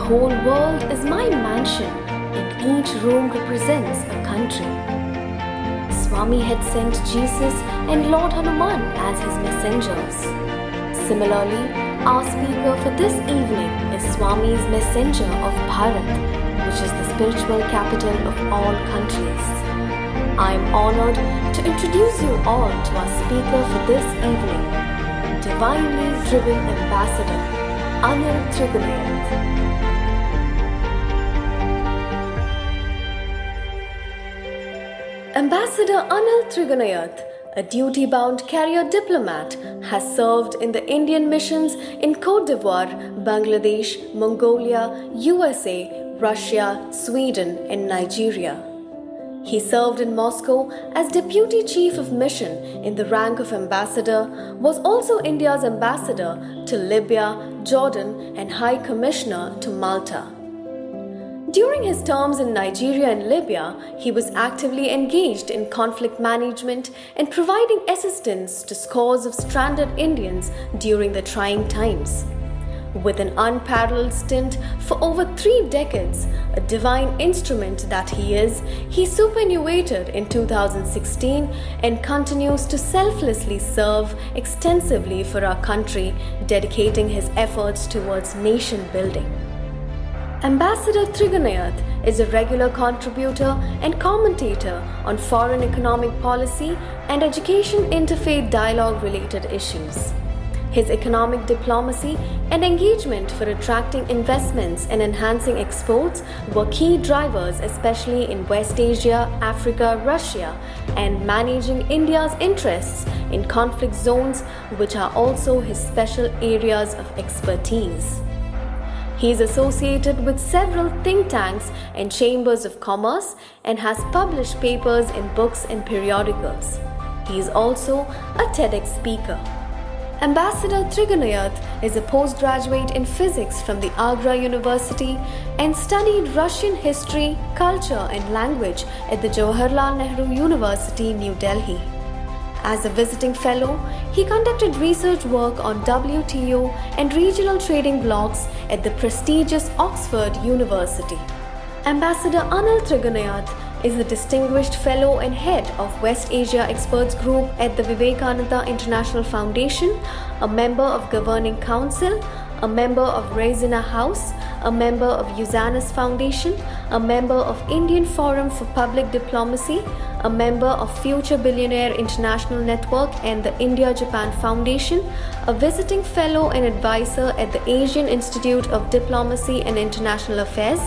whole world is my mansion, and each room represents a country. Swami had sent Jesus and Lord Hanuman as his messengers. Similarly, our speaker for this evening is Swami's messenger of Bharat, which is the spiritual capital of all countries. I am honored to introduce you all to our speaker for this evening, Divinely Driven Ambassador Anil Trigunayat. Ambassador Anil Trigunayat, a duty-bound career diplomat, has served in the Indian missions in Côte d'Ivoire, Bangladesh, Mongolia, USA, Russia, Sweden, and Nigeria. He served in Moscow as Deputy Chief of Mission in the rank of Ambassador, was also India's Ambassador to Libya, Jordan, and High Commissioner to Malta. During his terms in Nigeria and Libya, he was actively engaged in conflict management and providing assistance to scores of stranded Indians during the trying times. With an unparalleled stint for over 3 decades, a divine instrument that he is, he superannuated in 2016 and continues to selflessly serve extensively for our country, dedicating his efforts towards nation building. Ambassador Trigunayat is a regular contributor and commentator on foreign economic policy and education interfaith dialogue related issues. His economic diplomacy and engagement for attracting investments and enhancing exports were key drivers, especially in West Asia, Africa, Russia, and managing India's interests in conflict zones, which are also his special areas of expertise. He is associated with several think tanks and chambers of commerce and has published papers in books and periodicals. He is also a TEDx speaker. Ambassador Trigunayat is a postgraduate in physics from the Agra University and studied Russian history, culture and language at the Jawaharlal Nehru University, New Delhi. As a visiting fellow, he conducted research work on WTO and regional trading blocs at the prestigious Oxford University. Ambassador Anil Trigunayat is a distinguished fellow and head of West Asia Experts Group at the Vivekananda International Foundation, a member of Governing Council, a member of Raisina House, a member of Usanis Foundation, a member of Indian Forum for Public Diplomacy, a member of Future Billionaire International Network and the India-Japan Foundation, a visiting fellow and advisor at the Asian Institute of Diplomacy and International Affairs,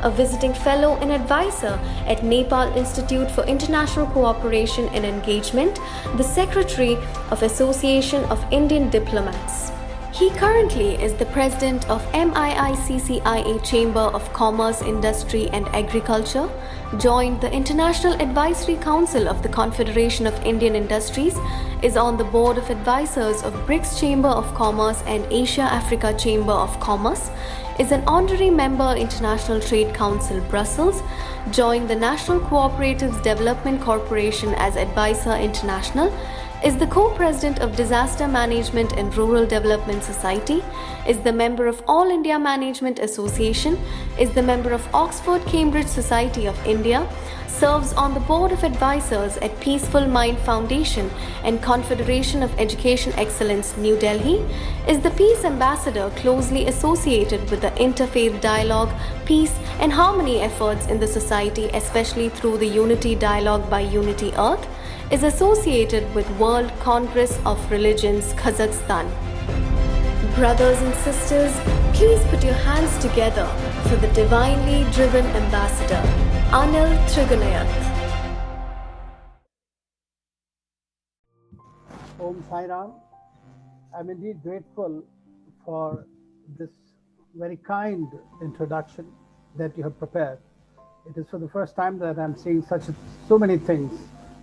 a visiting fellow and advisor at Nepal Institute for International Cooperation and Engagement, the secretary of Association of Indian Diplomats. He currently is the president of MIICCIA Chamber of Commerce, Industry and Agriculture, joined the International Advisory Council of the Confederation of Indian Industries, is on the board of advisors of BRICS Chamber of Commerce and Asia-Africa Chamber of Commerce, is an honorary member International Trade Council Brussels, joined the National Cooperatives Development Corporation as Advisor International, is the co-president of Disaster Management and Rural Development Society, is the member of All India Management Association, is the member of Oxford Cambridge Society of India, serves on the board of advisors at Peaceful Mind Foundation and Confederation of Education Excellence, New Delhi, is the Peace Ambassador closely associated with the interfaith dialogue, peace and harmony efforts in the society, especially through the Unity Dialogue by Unity Earth, is associated with World Congress of Religions, Kazakhstan. Brothers and sisters, please put your hands together for the divinely driven ambassador, Anil Trigunayat. Om Sairam. I'm indeed grateful for this very kind introduction that you have prepared. It is for the first time that I'm seeing so many things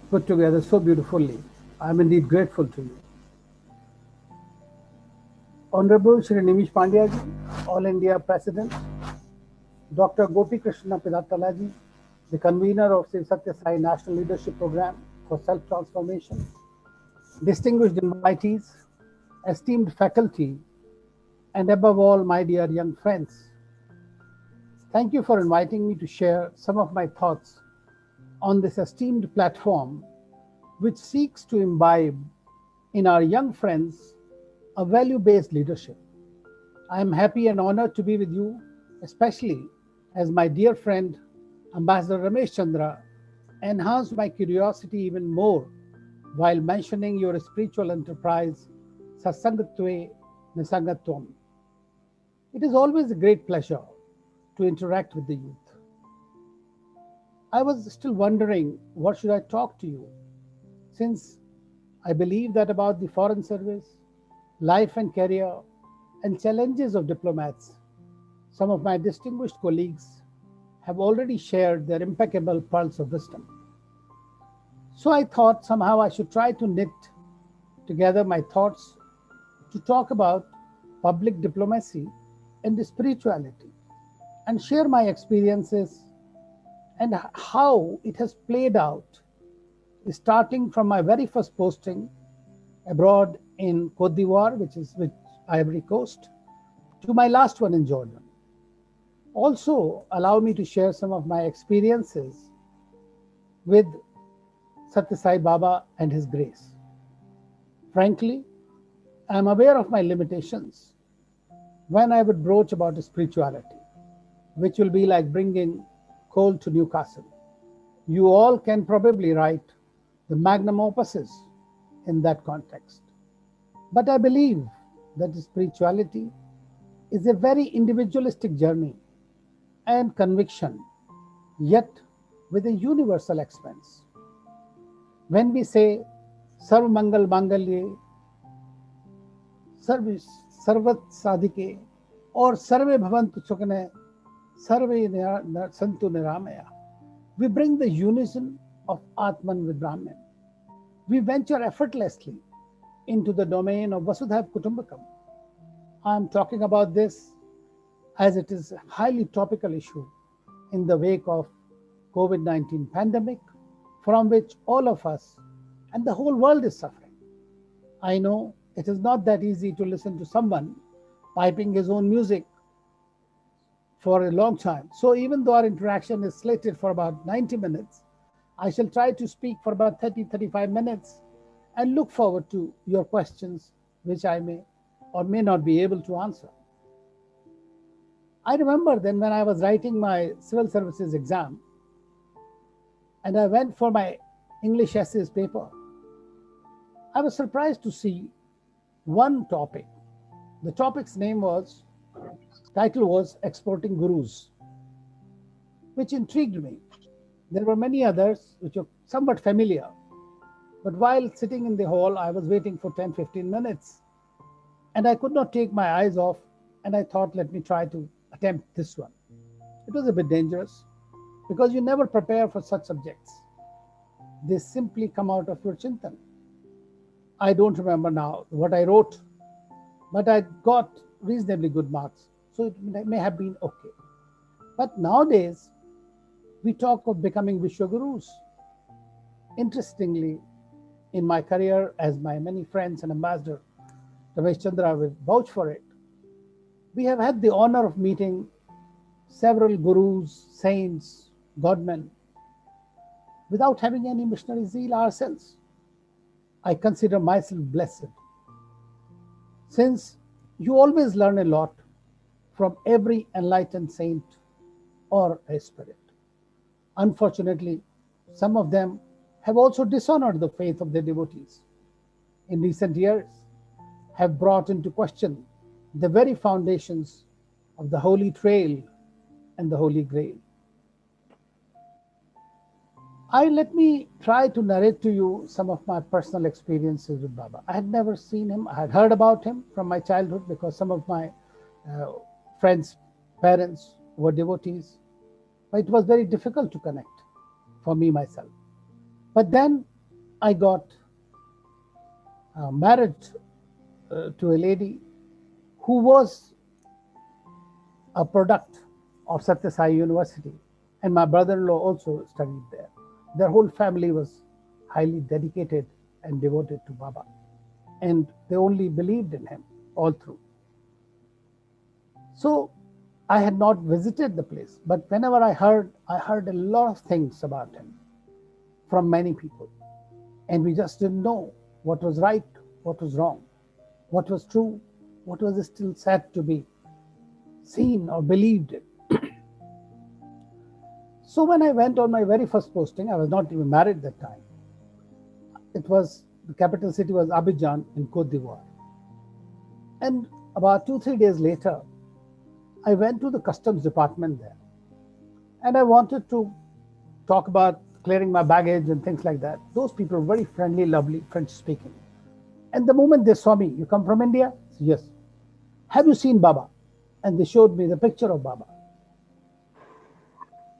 put together so beautifully. I'm indeed grateful to you. Honorable Shri Nimish Pandyaji, All India President, Dr. Gopi Krishna Pidattalaji, the convener of Sri Sathya Sai National Leadership Program for Self-Transformation, distinguished invitees, esteemed faculty, and above all, my dear young friends. Thank you for inviting me to share some of my thoughts on this esteemed platform, which seeks to imbibe in our young friends a value-based leadership. I am happy and honored to be with you, especially as my dear friend, Ambassador Ramesh Chandra, enhanced my curiosity even more while mentioning your spiritual enterprise, Satsangatve Nissangatvam. It is always a great pleasure to interact with the youth. I was still wondering what should I talk to you, since I believe that about the foreign service, life and career, and challenges of diplomats, some of my distinguished colleagues have already shared their impeccable pearls of wisdom. So I thought somehow I should try to knit together my thoughts to talk about public diplomacy and spirituality and share my experiences and how it has played out, starting from my very first posting abroad in Côte d'Ivoire, which Ivory Coast, to my last one in Jordan. Also, allow me to share some of my experiences with Sathya Sai Baba and His grace. Frankly, I am aware of my limitations when I would broach about spirituality, which will be like bringing coal to Newcastle. You all can probably write the magnum opuses in that context. But I believe that spirituality is a very individualistic journey and conviction, yet with a universal expense. When we say Sarv Mangal Mangalye, Sarvat Sadhike, or Sarve Bhavanthu Sukhino, Sarve Santu Niramaya, we bring the unison of Atman with Brahman. We venture effortlessly into the domain of Vasudhaiva Kutumbakam. I am talking about this as it is a highly topical issue in the wake of COVID-19 pandemic, from which all of us and the whole world is suffering. I know it is not that easy to listen to someone piping his own music for a long time. So even though our interaction is slated for about 90 minutes, I shall try to speak for about 30-35 minutes and look forward to your questions, which I may or may not be able to answer. I remember then when I was writing my civil services exam, and I went for my English essays paper, I was surprised to see one topic. The topic's title was Exporting Gurus, which intrigued me. There were many others which were somewhat familiar, but while sitting in the hall, I was waiting for 10-15 minutes, and I could not take my eyes off, and I thought, let me try to attempt this one. It was a bit dangerous, because you never prepare for such subjects. They simply come out of your chintan. I don't remember now what I wrote, but I got reasonably good marks, so it may have been okay. But nowadays, we talk of becoming Vishwagurus. Interestingly, in my career, as my many friends and Ambassador Ramesh Chandra will vouch for it, we have had the honor of meeting several gurus, saints, godmen, without having any missionary zeal ourselves. I consider myself blessed, since you always learn a lot from every enlightened saint or a spirit. Unfortunately, some of them have also dishonored the faith of their devotees. In recent years, have brought into question the very foundations of the Holy Trail and the Holy Grail. Let me try to narrate to you some of my personal experiences with Baba. I had never seen him. I had heard about him from my childhood because some of my friends' parents were devotees. But it was very difficult to connect for me myself. But then I got married to a lady who was a product of Sathya Sai University, and my brother-in-law also studied there. Their whole family was highly dedicated and devoted to Baba, and they only believed in him all through. So I had not visited the place, but whenever I heard a lot of things about him from many people. And we just didn't know what was right, what was wrong, what was true, what was still said to be seen or believed in. So when I went on my very first posting, I was not even married that time. The capital city was Abidjan in Côte d'Ivoire. And about 2-3 days later, I went to the customs department there. And I wanted to talk about clearing my baggage and things like that. Those people were very friendly, lovely, French speaking. And the moment they saw me, "You come from India?" I said, "Yes." "Have you seen Baba?" And they showed me the picture of Baba.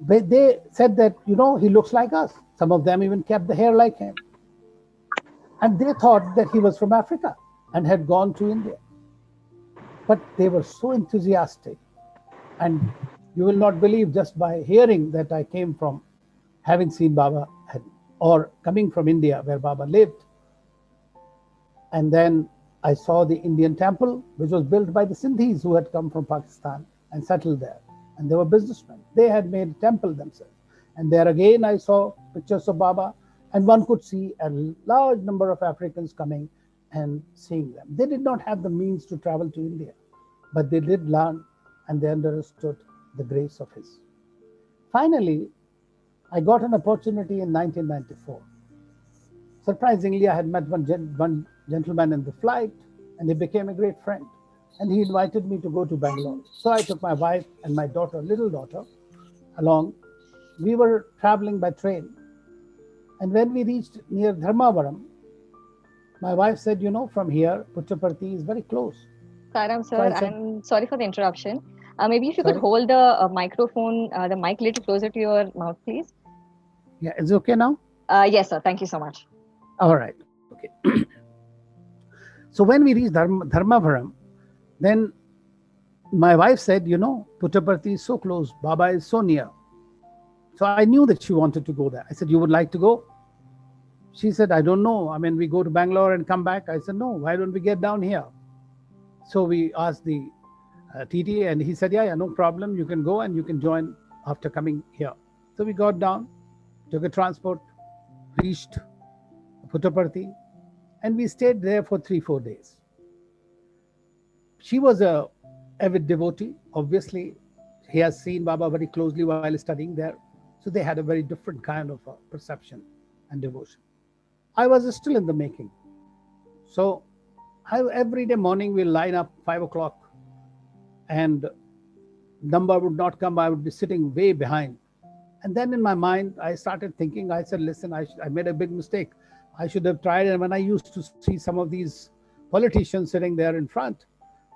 They said that, he looks like us. Some of them even kept the hair like him. And they thought that he was from Africa and had gone to India. But they were so enthusiastic. And you will not believe, just by hearing that I came from having seen Baba or coming from India where Baba lived. And then I saw the Indian temple, which was built by the Sindhis who had come from Pakistan and settled there. And they were businessmen. They had made a temple themselves. And there again, I saw pictures of Baba, and one could see a large number of Africans coming and seeing them. They did not have the means to travel to India, but they did learn and they understood the grace of his. Finally, I got an opportunity in 1994. Surprisingly, I had met one gentleman in the flight, and he became a great friend. And he invited me to go to Bangalore. So I took my wife and my little daughter, along. We were traveling by train. And when we reached near Dharmavaram, my wife said, from here, Puttaparthi is very close. Sairam, So sir, I said, I'm sorry for the interruption. Maybe if you could sorry? hold the microphone, the mic a little closer to your mouth, please. Yeah, is it okay now? Yes, sir. Thank you so much. All right. Okay. So when we reached Dharmavaram, then my wife said, Puttaparthi is so close, Baba is so near. So I knew that she wanted to go there. I said, "You would like to go?" She said, "I don't know. I mean, we go to Bangalore and come back." I said, "No, why don't we get down here?" So we asked the TT, and he said, yeah, no problem. You can go and you can join after coming here. So we got down, took a transport, reached Puttaparthi, and we stayed there for 3-4 days. She was a avid devotee. Obviously, he has seen Baba very closely while studying there. So they had a very different kind of perception and devotion. I was still in the making. So every day morning we'll line up 5 o'clock, and number would not come. I would be sitting way behind. And then in my mind, I started thinking, I said, listen, I made a big mistake. I should have tried. And when I used to see some of these politicians sitting there in front,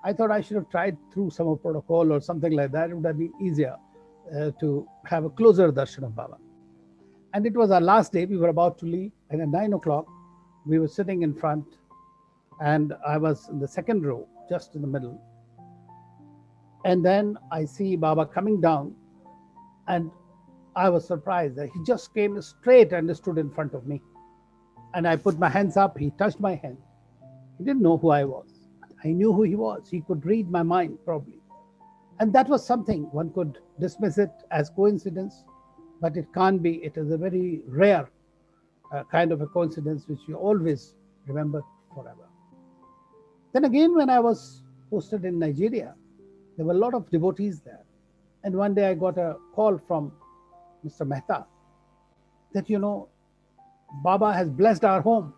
I thought I should have tried through some of protocol or something like that. It would have been easier to have a closer darshan of Baba. And it was our last day. We were about to leave. And at 9 o'clock, we were sitting in front. And I was in the second row, just in the middle. And then I see Baba coming down. And I was surprised that he just came straight and stood in front of me. And I put my hands up. He touched my hand. He didn't know who I was. I knew who he was. He could read my mind, probably. And that was something. One could dismiss it as coincidence, but it can't be. It is a very rare kind of a coincidence which you always remember forever. Then again, when I was posted in Nigeria, there were a lot of devotees there. And one day I got a call from Mr. Mehta that, Baba has blessed our home.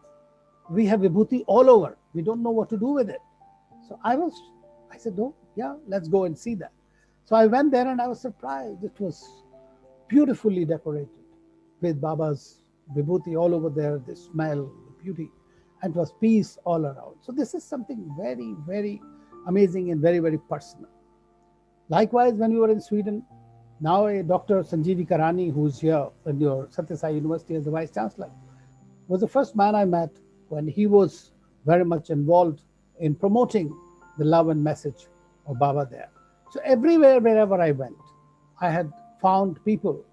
We have vibhuti all over. We don't know what to do with it. So I said, oh, yeah, let's go and see that. So I went there and I was surprised. It was beautifully decorated with Baba's vibhuti all over there, the smell, the beauty, and it was peace all around. So this is something very, very amazing and very, very personal. Likewise, when we were in Sweden, now Dr. Sanjeevi Karani, who's here at your Sathya Sai University as the Vice Chancellor, was the first man I met when he was very much involved in promoting the love and message of Baba there. So everywhere, wherever I went, I had found people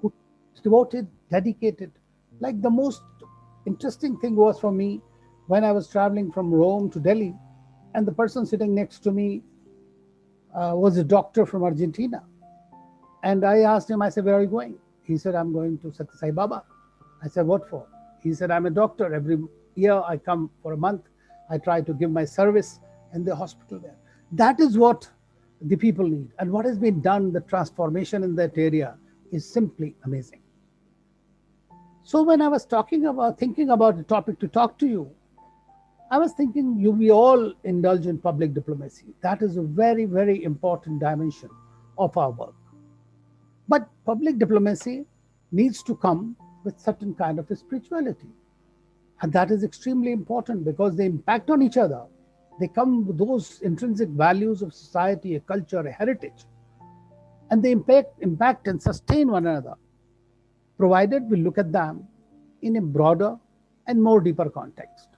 who devoted, dedicated. Like the most interesting thing was for me when I was traveling from Rome to Delhi, and the person sitting next to me was a doctor from Argentina. And I asked him, I said, where are you going? He said, I'm going to Sathya Sai Baba. I said, what for? He said, I'm a doctor. Every year I come for a month. I try to give my service in the hospital there. That is what the people need. And what has been done, the transformation in that area is simply amazing. So when I was thinking about the topic to talk to you, I was thinking we all indulge in public diplomacy. That is a very, very important dimension of our work. But public diplomacy needs to come with certain kind of a spirituality. And that is extremely important because they impact on each other. They come with those intrinsic values of society, a culture, a heritage. And they impact and sustain one another, provided we look at them in a broader and more deeper context.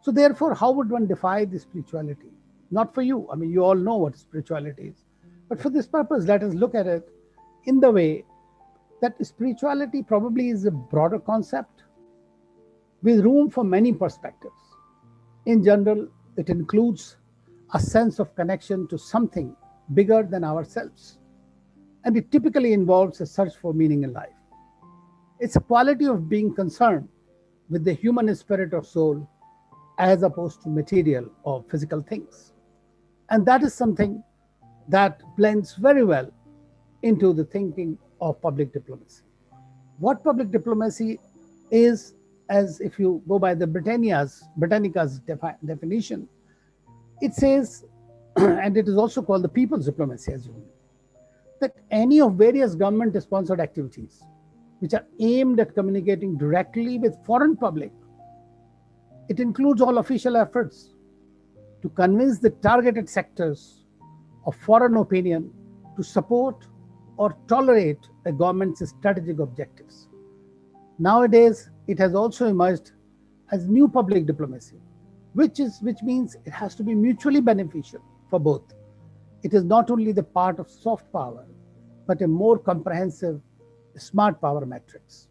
So therefore, how would one define the spirituality? Not for you. I mean, you all know what spirituality is. But for this purpose, let us look at it in the way that spirituality probably is a broader concept with room for many perspectives. In general, it includes a sense of connection to something bigger than ourselves. And it typically involves a search for meaning in life. It's a quality of being concerned with the human spirit or soul as opposed to material or physical things. And that is something that blends very well into the thinking of public diplomacy. What public diplomacy is, as if you go by the Britannica's definition, it says, and it is also called the people's diplomacy, as you know, that any of various government-sponsored activities which are aimed at communicating directly with foreign public. It includes all official efforts to convince the targeted sectors of foreign opinion to support or tolerate a government's strategic objectives. Nowadays, it has also emerged as new public diplomacy, which means it has to be mutually beneficial for both. It is not only the part of soft power, but a more comprehensive smart power matrix.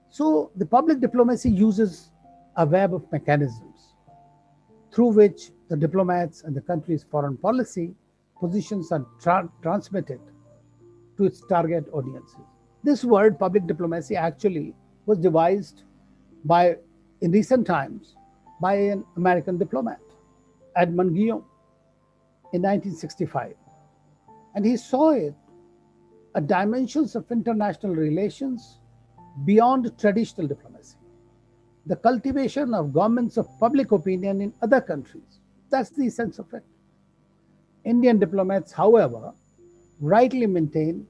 So the public diplomacy uses a web of mechanisms through which the diplomats and the country's foreign policy positions are transmitted to its target audiences. This word public diplomacy actually was devised in recent times by an American diplomat, Edmund Guillaume, in 1965. And he saw it a dimensions of international relations beyond traditional diplomacy. The cultivation of governments of public opinion in other countries. That's the essence of it. Indian diplomats, however, rightly maintain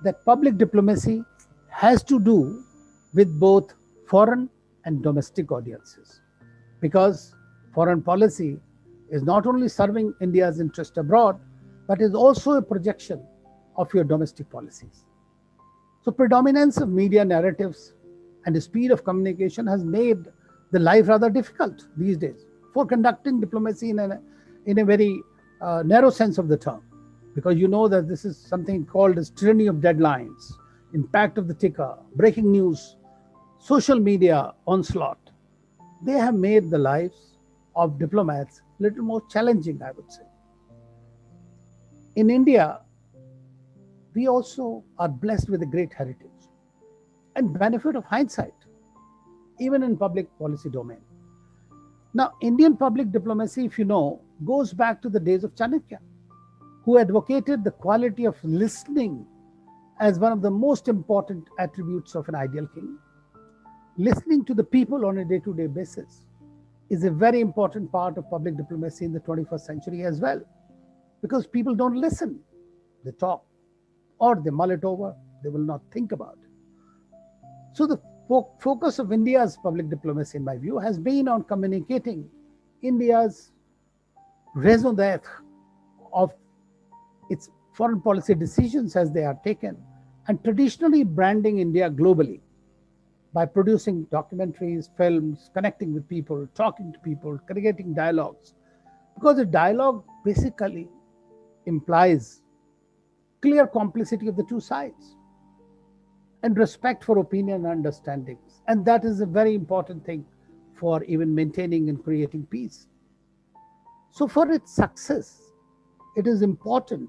that public diplomacy has to do with both foreign and domestic audiences, because foreign policy is not only serving India's interest abroad, but is also a projection of your domestic policies. So predominance of media narratives and the speed of communication has made the life rather difficult these days for conducting diplomacy in a very narrow sense of the term, because you know that this is something called as tyranny of deadlines, impact of the ticker, breaking news, social media onslaught. They have made the lives of diplomats a little more challenging, I would say. In India, we also are blessed with a great heritage and benefit of hindsight, even in public policy domain. Now, Indian public diplomacy, if you know, goes back to the days of Chanakya, who advocated the quality of listening as one of the most important attributes of an ideal king. Listening to the people on a day-to-day basis is a very important part of public diplomacy in the 21st century as well, because people don't listen, they talk, or they mull it over, they will not think about it. So the focus of India's public diplomacy, in my view, has been on communicating India's raison d'etre of its foreign policy decisions as they are taken, and traditionally branding India globally by producing documentaries, films, connecting with people, talking to people, creating dialogues. Because a dialogue basically implies clear complicity of the two sides and respect for opinion and understandings. And that is a very important thing for even maintaining and creating peace. So for its success, it is important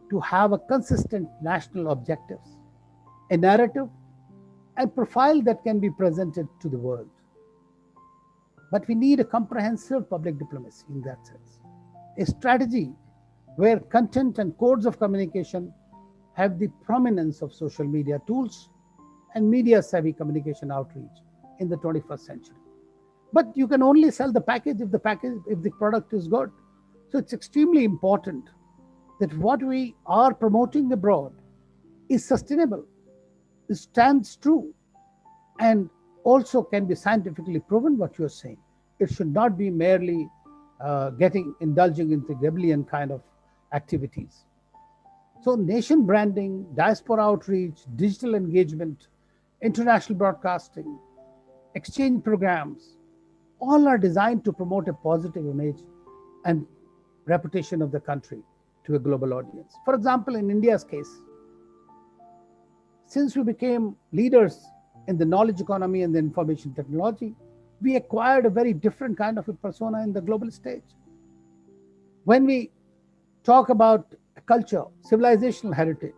to have a consistent national objectives, a narrative and profile that can be presented to the world. But we need a comprehensive public diplomacy in that sense. A strategy where content and codes of communication have the prominence of social media tools and media-savvy communication outreach in the 21st century. But you can only sell the package if the product is good. So it's extremely important that what we are promoting abroad is sustainable, it stands true, and also can be scientifically proven what you're saying. It should not be merely indulging into rebellion kind of activities. So nation branding, diaspora outreach, digital engagement, international broadcasting, exchange programs, all are designed to promote a positive image and reputation of the country to a global audience. For example, in India's case, since we became leaders in the knowledge economy and the information technology, we acquired a very different kind of a persona in the global stage. When we talk about culture, civilizational heritage,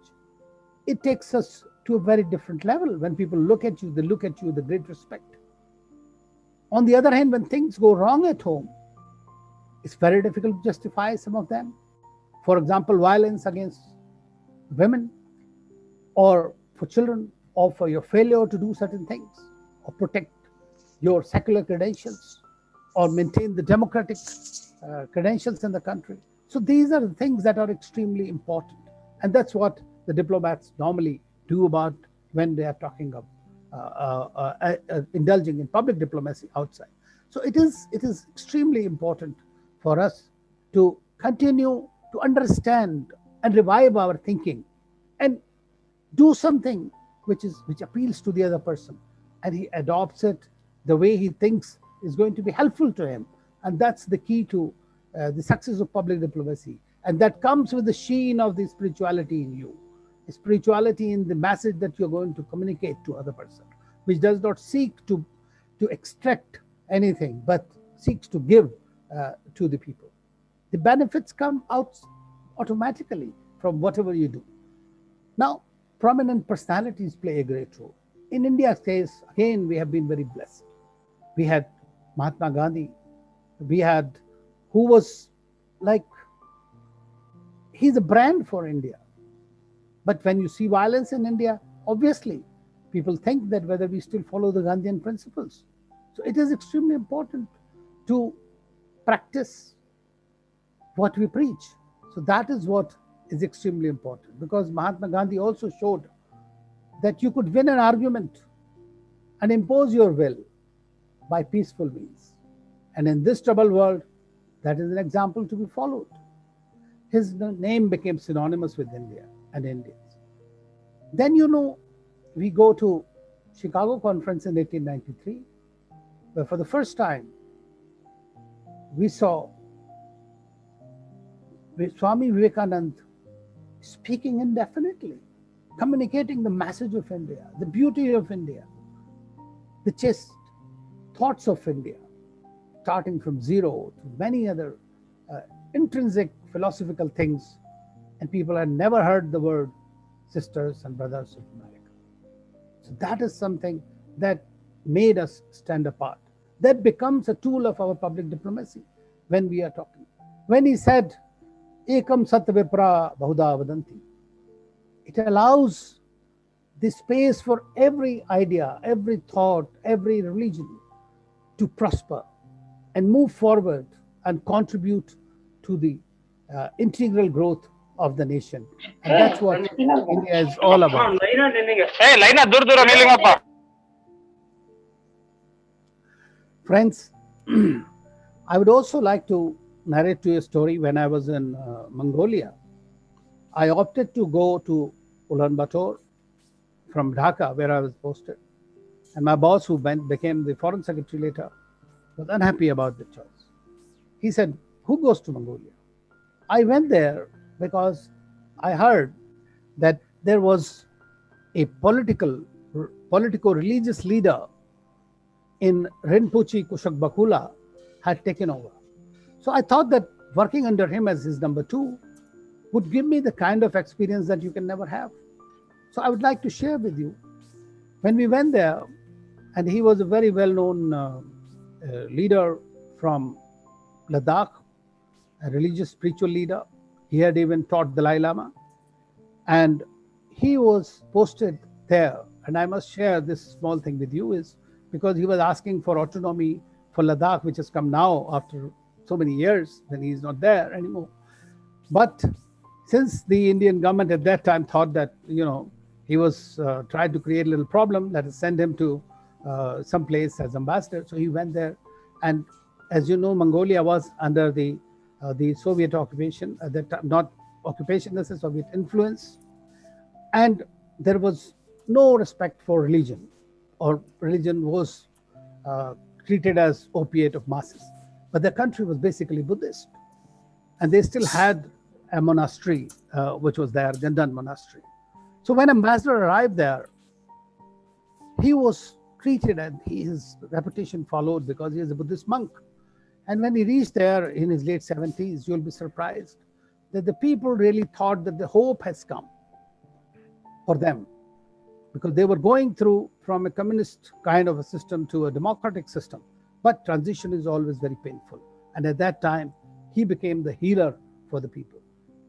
it takes us to a very different level. When people look at you, they look at you with great respect. On the other hand, when things go wrong at home, it's very difficult to justify some of them. For example, violence against women, or for children, or for your failure to do certain things, or protect your secular credentials, or maintain the democratic credentials in the country. So these are the things that are extremely important. And that's what the diplomats normally do about when they are talking of indulging in public diplomacy outside. So it is extremely important for us to continue to understand and revive our thinking and do something which appeals to the other person, and he adopts it the way he thinks is going to be helpful to him. And that's the key to the success of public diplomacy. And that comes with the sheen of the spirituality in you, a spirituality in the message that you're going to communicate to other person, which does not seek to extract anything, but seeks to give to the people. The benefits come out automatically from whatever you do. Now, prominent personalities play a great role. In India's case, again, we have been very blessed. We had Mahatma Gandhi, who was like, he's a brand for India. But when you see violence in India, obviously, people think that whether we still follow the Gandhian principles. So it is extremely important to practice what we preach. So that is what is extremely important, because Mahatma Gandhi also showed that you could win an argument and impose your will by peaceful means. And in this troubled world, that is an example to be followed. His name became synonymous with India and Indians. Then, we go to Chicago Conference in 1893, where for the first time, we saw Swami Vivekananda speaking indefinitely, communicating the message of India, the beauty of India, the chaste thoughts of India, starting from zero to many other intrinsic philosophical things. And people had never heard the word sisters and brothers of America. So that is something that made us stand apart. That becomes a tool of our public diplomacy when we are talking. When he said, Ekam Sat Vipra Bahuda Vadanti, it allows the space for every idea, every thought, every religion to prosper and move forward and contribute to the integral growth of the nation. And that's what India is all about. Friends, I would also like to narrate to you a story. When I was in Mongolia, I opted to go to Ulaanbaatar from Dhaka, where I was posted. And my boss, who became the foreign secretary later, was unhappy about the choice. He said, who goes to Mongolia? I went there because I heard that there was a politico-religious leader in Rinpoche Kushak Bakula had taken over. So I thought that working under him as his number two would give me the kind of experience that you can never have. So I would like to share with you, when we went there, and he was a very well-known leader from Ladakh, a religious spiritual leader. He had even taught Dalai Lama, and he was posted there. And I must share this small thing with you, is because he was asking for autonomy for Ladakh, which has come now after so many years when he's not there anymore. But since the Indian government at that time thought that, he was trying to create a little problem, let us send him to some place as ambassador. So he went there. And as you know, Mongolia was under the Soviet occupation at that time, not occupation, this is Soviet influence. And there was no respect for religion, or religion was treated as opiate of masses. But the country was basically Buddhist. And they still had a monastery, which was there, Gandan Monastery. So when ambassador arrived there, he was treated, and his reputation followed because he is a Buddhist monk. And when he reached there in his late 70s, you'll be surprised that the people really thought that the hope has come for them, because they were going through from a communist kind of a system to a democratic system. But transition is always very painful. And at that time, he became the healer for the people.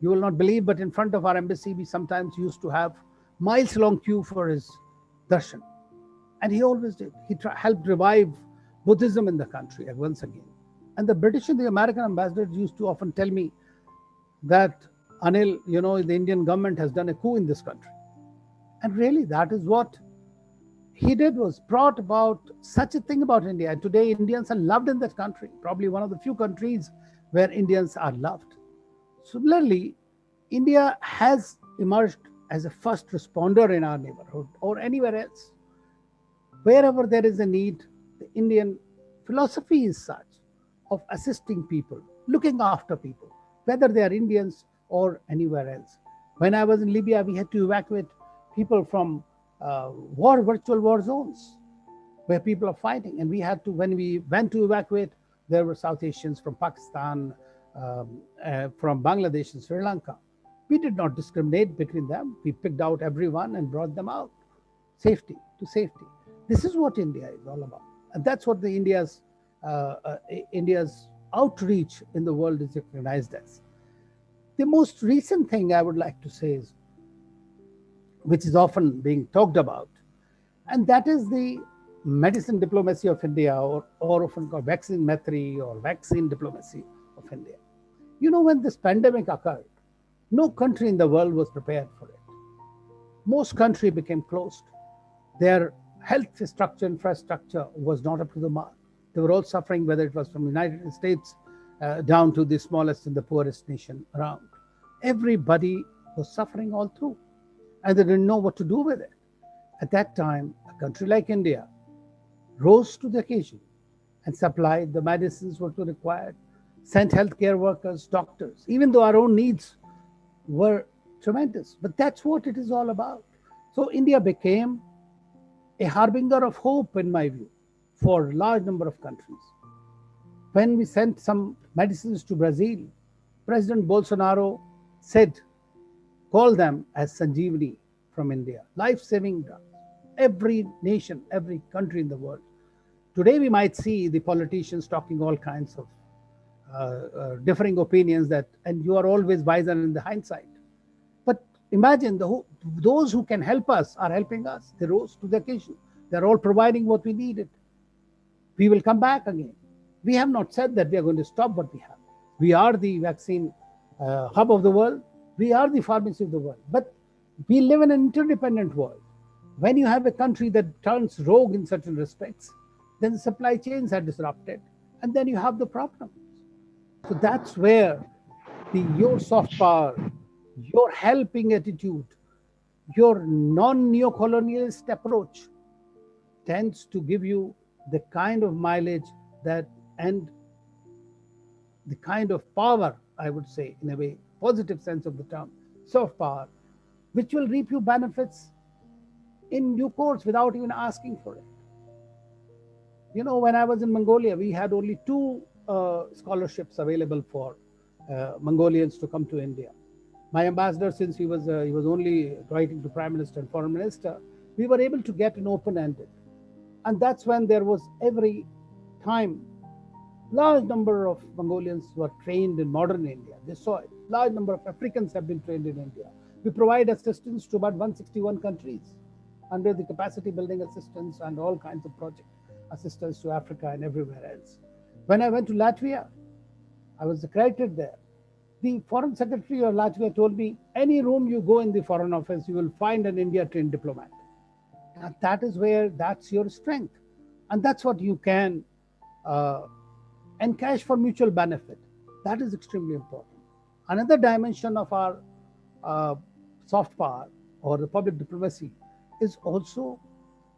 You will not believe, but in front of our embassy, we sometimes used to have miles-long queue for his darshan. And he always did. He helped revive Buddhism in the country once again. And the British and the American ambassadors used to often tell me that, Anil, the Indian government has done a coup in this country. And really, that is what he did, was brought about such a thing about India. And today, Indians are loved in that country, probably one of the few countries where Indians are loved. Similarly, India has emerged as a first responder in our neighborhood or anywhere else. Wherever there is a need, the Indian philosophy is such of assisting people, looking after people, whether they are Indians or anywhere else. When I was in Libya, we had to evacuate people from virtual war zones where people are fighting. And we had to, when we went to evacuate, there were South Asians from Pakistan, from Bangladesh and Sri Lanka. We did not discriminate between them. We picked out everyone and brought them out. Safety to safety. This is what India is all about. And that's what the India's outreach in the world is recognized as. The most recent thing I would like to say is, which is often being talked about, and that is the medicine diplomacy of India, or often called vaccine maitri or vaccine diplomacy of India. When this pandemic occurred, no country in the world was prepared for it. Most countries became closed. Their health structure, infrastructure was not up to the mark. They were all suffering, whether it was from the United States down to the smallest and the poorest nation around. Everybody was suffering all through, and they didn't know what to do with it. At that time, a country like India rose to the occasion and supplied the medicines what were required, sent healthcare workers, doctors, even though our own needs were tremendous. But that's what it is all about. So India became a harbinger of hope, in my view, for a large number of countries. When we sent some medicines to Brazil, President Bolsonaro said, call them as Sanjeevani from India, life-saving drugs. Every nation, every country in the world. Today we might see the politicians talking all kinds of differing opinions, and you are always wiser in the hindsight. But imagine those who can help us are helping us. They rose to the occasion. They're all providing what we needed. We will come back again. We have not said that we are going to stop what we have. We are the vaccine hub of the world. We are the pharmacy of the world. But we live in an interdependent world. When you have a country that turns rogue in certain respects, then the supply chains are disrupted, and then you have the problems. So that's where your soft power, your helping attitude, your non-neocolonialist approach tends to give you the kind of mileage and the kind of power, I would say, in a way, positive sense of the term, soft power, which will reap you benefits in due course without even asking for it. When I was in Mongolia, we had only 2 scholarships available for Mongolians to come to India. My ambassador, since he was only writing to Prime Minister and Foreign Minister, we were able to get an open-ended. And that's when there was every time large number of Mongolians were trained in modern India. They saw it. Large number of Africans have been trained in India. We provide assistance to about 161 countries under the capacity building assistance and all kinds of project assistance to Africa and everywhere else. When I went to Latvia, I was accredited there. The foreign secretary of Latvia told me, any room you go in the foreign office, you will find an India-trained diplomat. And that is where, that's your strength. And that's what you can encash for mutual benefit. That is extremely important. Another dimension of our soft power or the public diplomacy is also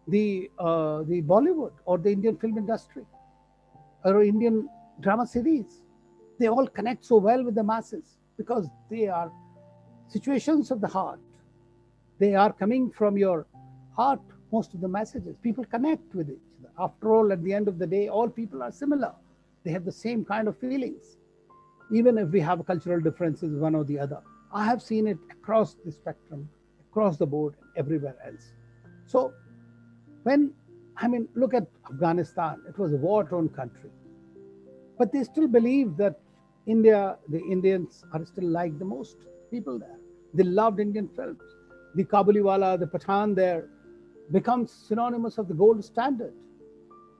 the Bollywood or the Indian film industry or Indian drama series. They all connect so well with the masses because they are situations of the heart. They are coming from your heart, most of the messages. People connect with each other. After all, at the end of the day, all people are similar. They have the same kind of feelings, even if we have cultural differences one or the other. I have seen it across the spectrum, across the board, everywhere else. So look at Afghanistan. It was a war-torn country. But they still believe that India, the Indians are still liked the most people there. They loved Indian films. The Kabuliwala, the Pathan there becomes synonymous of the gold standard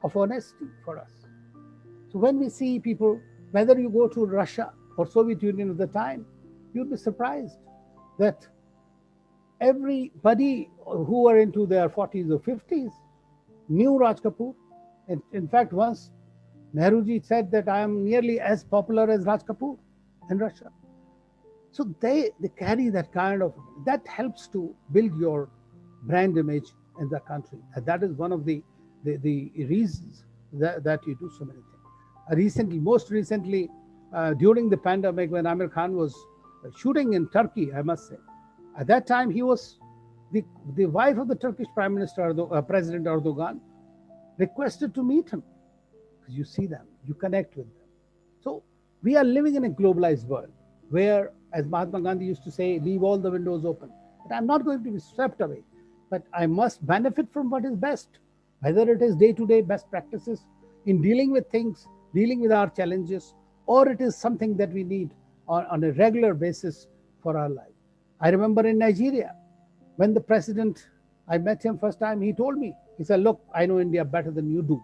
of honesty for us. So when we see people, whether you go to Russia or Soviet Union at the time, you'll be surprised that everybody who were into their 40s or 50s knew Raj Kapoor. In fact, once Nehruji said that I am nearly as popular as Raj Kapoor in Russia. So they carry that kind of, that helps to build your brand image in the country. And that is one of the reasons that you do so many things. Most recently, during the pandemic, when Amir Khan was shooting in Turkey, I must say, at that time he was the wife of the Turkish Prime Minister, President Erdogan, requested to meet him. Because you see them, you connect with them. So we are living in a globalized world where, as Mahatma Gandhi used to say, leave all the windows open. But I'm not going to be swept away, but I must benefit from what is best, whether it is day-to-day best practices in dealing with things, dealing with our challenges, or it is something that we need on a regular basis for our life. I remember in Nigeria, when the president, I met him first time, he told me, he said, look, I know India better than you do.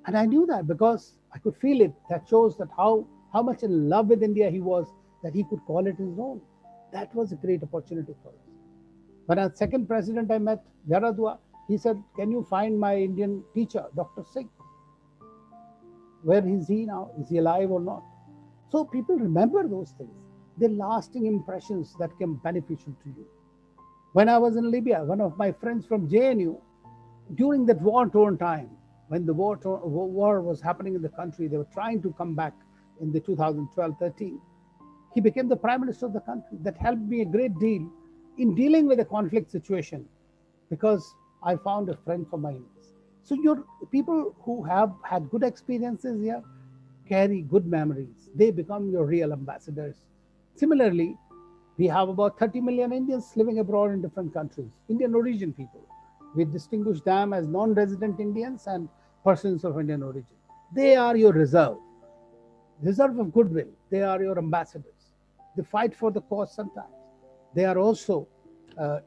And I knew that because I could feel it. That shows that how much in love with India he was, that he could call it his own. That was a great opportunity for us. When our second president I met, Yaradua, he said, can you find my Indian teacher, Dr. Singh? Where is he now? Is he alive or not? So people remember those things. They're lasting impressions that can be beneficial to you. When I was in Libya, one of my friends from JNU, during that war-torn time, when the war was happening in the country, they were trying to come back in the 2012-13. He became the Prime Minister of the country. That helped me a great deal in dealing with a conflict situation because I found a friend for my years. So your people who have had good experiences here carry good memories. They become your real ambassadors. Similarly, we have about 30 million Indians living abroad in different countries, Indian origin people. We distinguish them as non-resident Indians and persons of Indian origin. They are your reserve of goodwill. They are your ambassadors. They fight for the cause sometimes. They are also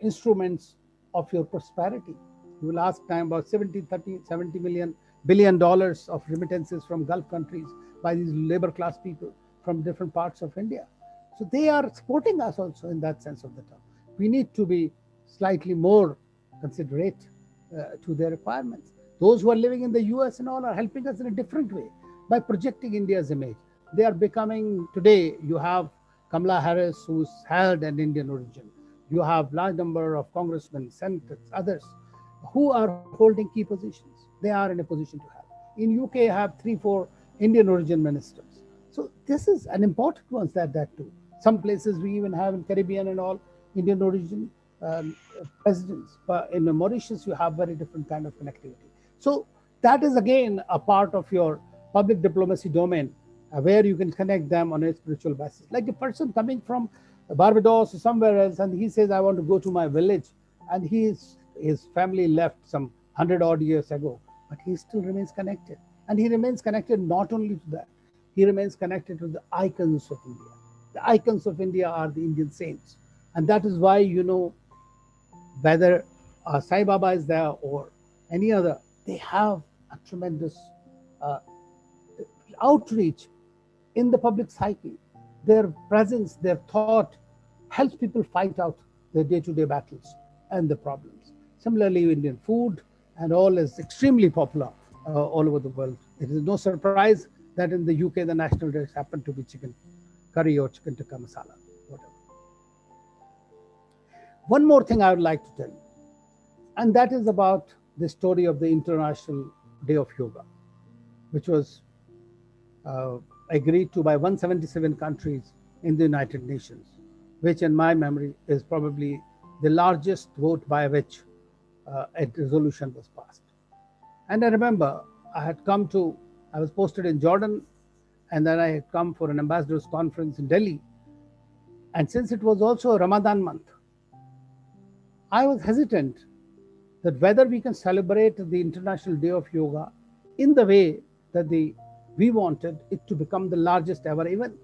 instruments of your prosperity. You will ask time about $70 billion of remittances from Gulf countries by these labor class people from different parts of India. So they are supporting us also in that sense of the term. We need to be slightly more considerate to their requirements. Those who are living in the US and all are helping us in a different way by projecting India's image. They are becoming, today you have Kamala Harris, who's held an Indian origin. You have large number of congressmen, senators, others who are holding key positions. They are in a position to have. In UK, you have 3-4 Indian origin ministers. So this is an important one that too. Some places we even have in Caribbean and all Indian origin presidents. But in Mauritius, you have very different kind of connectivity. So that is again a part of your public diplomacy domain where you can connect them on a spiritual basis. Like a person coming from Barbados or somewhere else, and he says, I want to go to my village, and his family left some 100 odd years ago, but he still remains connected. And he remains connected not only to that, he remains connected to the icons of India. The icons of India are the Indian saints. And that is why, whether Sai Baba is there or any other, they have a tremendous outreach in the public psyche. Their presence, their thought helps people fight out their day-to-day battles and the problems. Similarly, Indian food and all is extremely popular all over the world. It is no surprise that in the UK, the national dish happened to be chicken curry or chicken tikka masala, whatever. One more thing I would like to tell you, and that is about the story of the International Day of Yoga, which was agreed to by 177 countries in the United Nations, which in my memory is probably the largest vote by which a resolution was passed. And I remember I was posted in Jordan, and then I had come for an ambassador's conference in Delhi. And since it was also a Ramadan month, I was hesitant that whether we can celebrate the International Day of Yoga in the way that we wanted it to become the largest ever event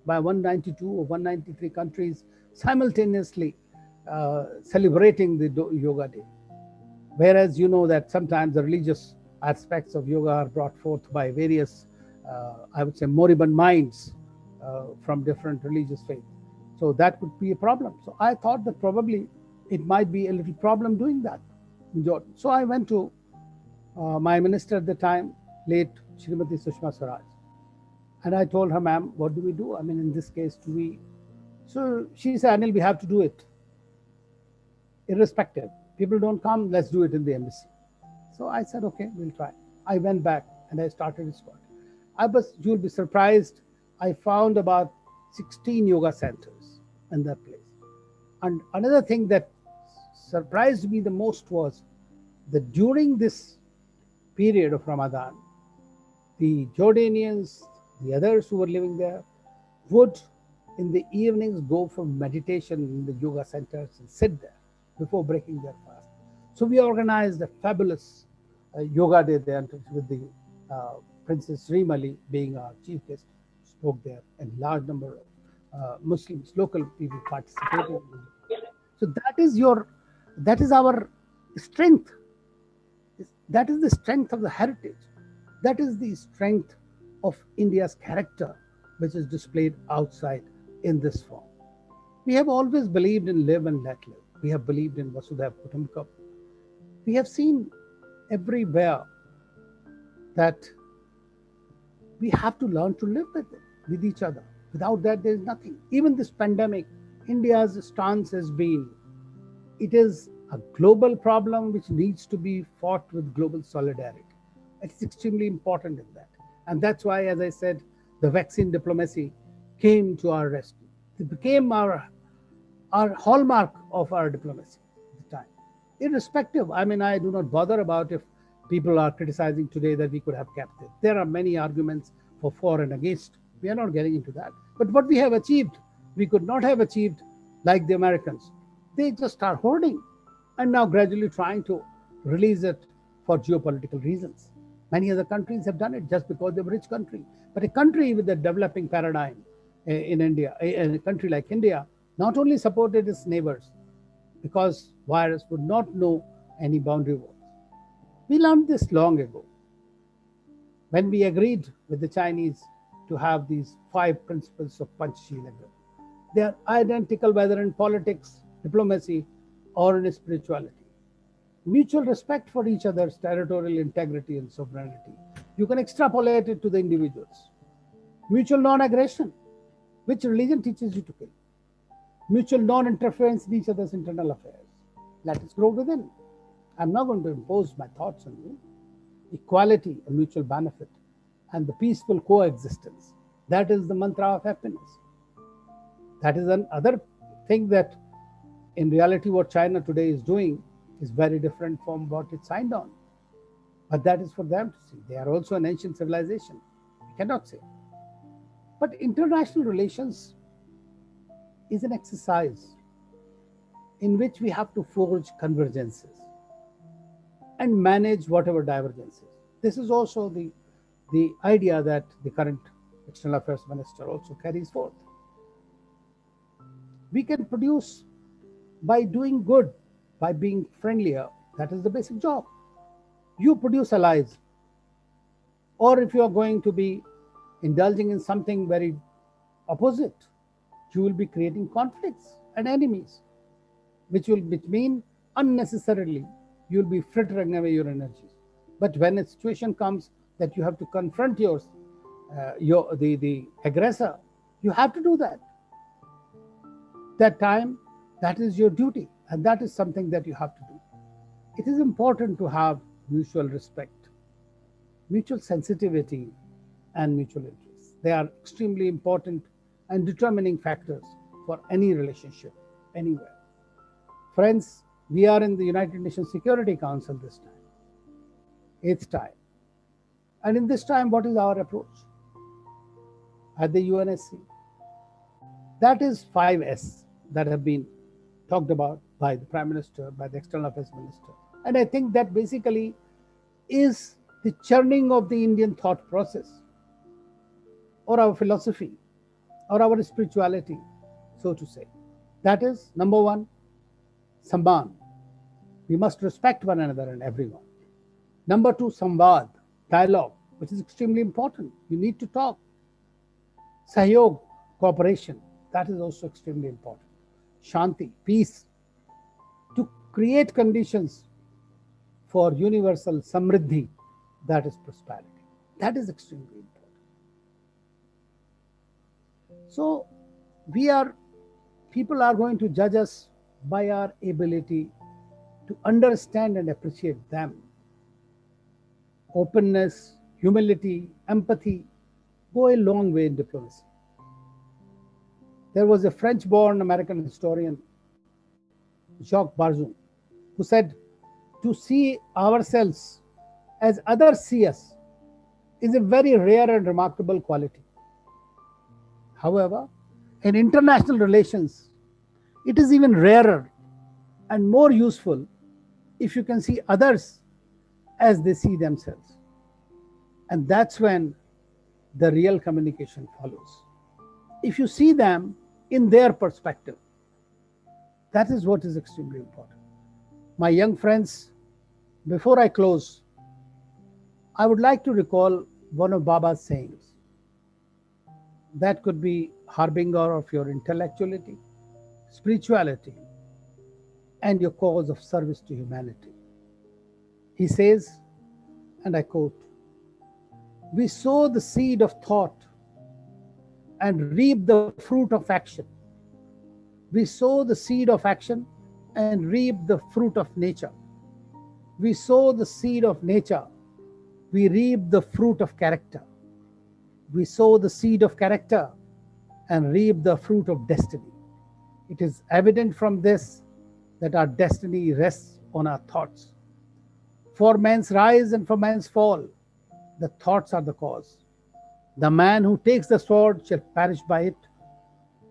by 192 or 193 countries simultaneously celebrating the Yoga Day. Whereas you know that sometimes the religious aspects of yoga are brought forth by various, I would say, moribund minds from different religious faiths. So that could be a problem. So I thought that probably it might be a little problem doing that in Jordan. So I went to my minister at the time, late Srimati Sushma Swaraj. And I told her, ma'am, what do we do? I mean, in this case, do we? So she said, Anil, we have to do it. Irrespective. People don't come, let's do it in the embassy. So I said, okay, we'll try. I went back and I started it. You'll be surprised, I found about 16 yoga centers in that place. And another thing that surprised me the most was that during this period of Ramadan, the Jordanians, the others who were living there, would in the evenings go for meditation in the yoga centers and sit there before breaking their fast. So we organized a fabulous yoga day there with the Princess Reem being our chief guest, spoke there, and large number of Muslims, local people participated. So that is our strength. That is the strength of the heritage. That is the strength of India's character, which is displayed outside in this form. We have always believed in live and let live. We have believed in Vasudhaiva Kutumbakam. We have seen everywhere that we have to learn to live with each other. Without that, there is nothing. Even this pandemic, India's stance has been, it is a global problem which needs to be fought with global solidarity. It's extremely important in that. And that's why, as I said, the vaccine diplomacy came to our rescue. It became our hallmark of our diplomacy at the time. Irrespective, I mean, I do not bother about if people are criticizing today that we could have kept it. There are many arguments for and against. We are not getting into that. But what we have achieved, we could not have achieved like the Americans. They just are hoarding and now gradually trying to release it for geopolitical reasons. Many other countries have done it just because they're a rich country. But a country with a developing paradigm in India, a country like India, not only supported its neighbors because virus would not know any boundary walls. We learned this long ago when we agreed with the Chinese to have these 5 principles of Panchashila. They are identical whether in politics, diplomacy, or in spirituality. Mutual respect for each other's territorial integrity and sovereignty. You can extrapolate it to the individuals. Mutual non-aggression. Which religion teaches you to kill? Mutual non-interference in each other's internal affairs. Let us grow within. I'm not going to impose my thoughts on you. Equality and mutual benefit and the peaceful coexistence. That is the mantra of happiness. That is another thing that in reality what China today is doing is very different from what it signed on. But that is for them to see. They are also an ancient civilization. We cannot say. But international relations is an exercise in which we have to forge convergences and manage whatever divergences. This is also the idea that the current External Affairs Minister also carries forth. We can produce by doing good, by being friendlier. That is the basic job. You produce allies. Or if you are going to be indulging in something very opposite, you will be creating conflicts and enemies, which mean unnecessarily you will be frittering away your energies. But when a situation comes that you have to confront the aggressor, you have to do that. That time, that is your duty, and that is something that you have to do. It is important to have mutual respect, mutual sensitivity, and mutual interest. They are extremely important and determining factors for any relationship anywhere. Friends, we are in the United Nations Security Council this time, 8th time. And in this time, what is our approach? At the UNSC, that is 5S that have been talked about by the Prime Minister, by the External Affairs Minister. And I think that basically is the churning of the Indian thought process, or our philosophy, or our spirituality, so to say. That is, number one, Samman. We must respect one another and everyone. Number two, Samvad, dialogue, which is extremely important. You need to talk. Sahyog, cooperation, that is also extremely important. Shanti, peace, to create conditions for universal samriddhi, that is prosperity. That is extremely important. So people are going to judge us by our ability to understand and appreciate them. Openness, humility, empathy go a long way in diplomacy. There was a French-born American historian, Jacques Barzun, who said, to see ourselves as others see us is a very rare and remarkable quality. However, in international relations, it is even rarer and more useful if you can see others as they see themselves. And that's when the real communication follows. If you see them in their perspective, that is what is extremely important. My young friends, before I close, I would like to recall one of Baba's sayings. That could be harbinger of your intellectuality, spirituality, and your cause of service to humanity. He says, and I quote, "We sow the seed of thought and reap the fruit of action. We sow the seed of action and reap the fruit of nature. We sow the seed of nature, we reap the fruit of character. We sow the seed of character and reap the fruit of destiny. It is evident from this that our destiny rests on our thoughts. For man's rise and for man's fall, the thoughts are the cause. The man who takes the sword shall perish by it.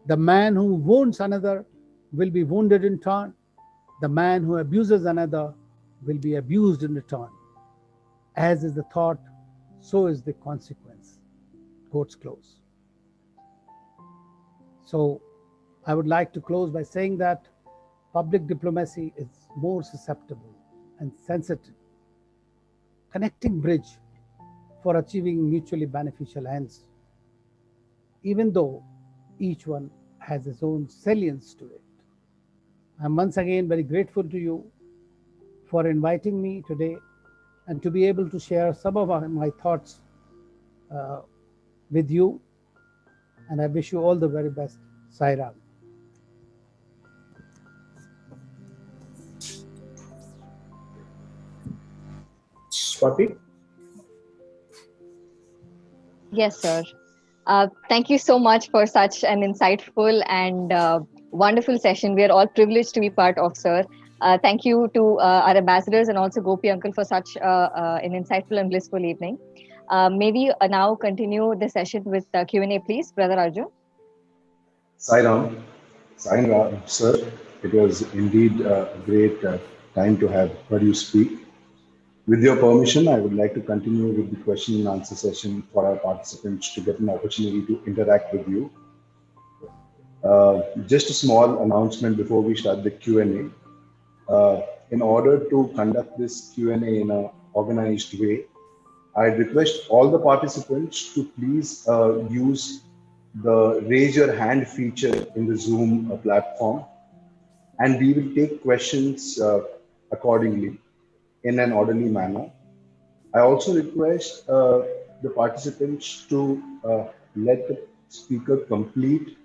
The man who wounds another will be wounded in turn. The man who abuses another will be abused in return. As is the thought, so is the consequence." Quotes close. So I would like to close by saying that public diplomacy is more susceptible and sensitive, connecting bridge for achieving mutually beneficial ends, even though each one has its own salience to it. I'm once again very grateful to you for inviting me today and to be able to share some of my thoughts with you. And I wish you all the very best. Sairam. Swati? Yes, sir. Thank you so much for such an insightful and wonderful session. We are all privileged to be part of, sir. Thank you to our ambassadors and also Gopi uncle for such an insightful and blissful evening. Maybe now continue the session with Q&A, please, Brother Arjun. Sairam, Sairam, sir, it was indeed a great time to have heard you speak. With your permission, I would like to continue with the question and answer session for our participants to get an opportunity to interact with you. Just a small announcement before we start the Q&A. In order to conduct this Q&A in an organized way, I request all the participants to please use the raise your hand feature in the Zoom platform, and we will take questions accordingly in an orderly manner. I also request the participants to let the speaker complete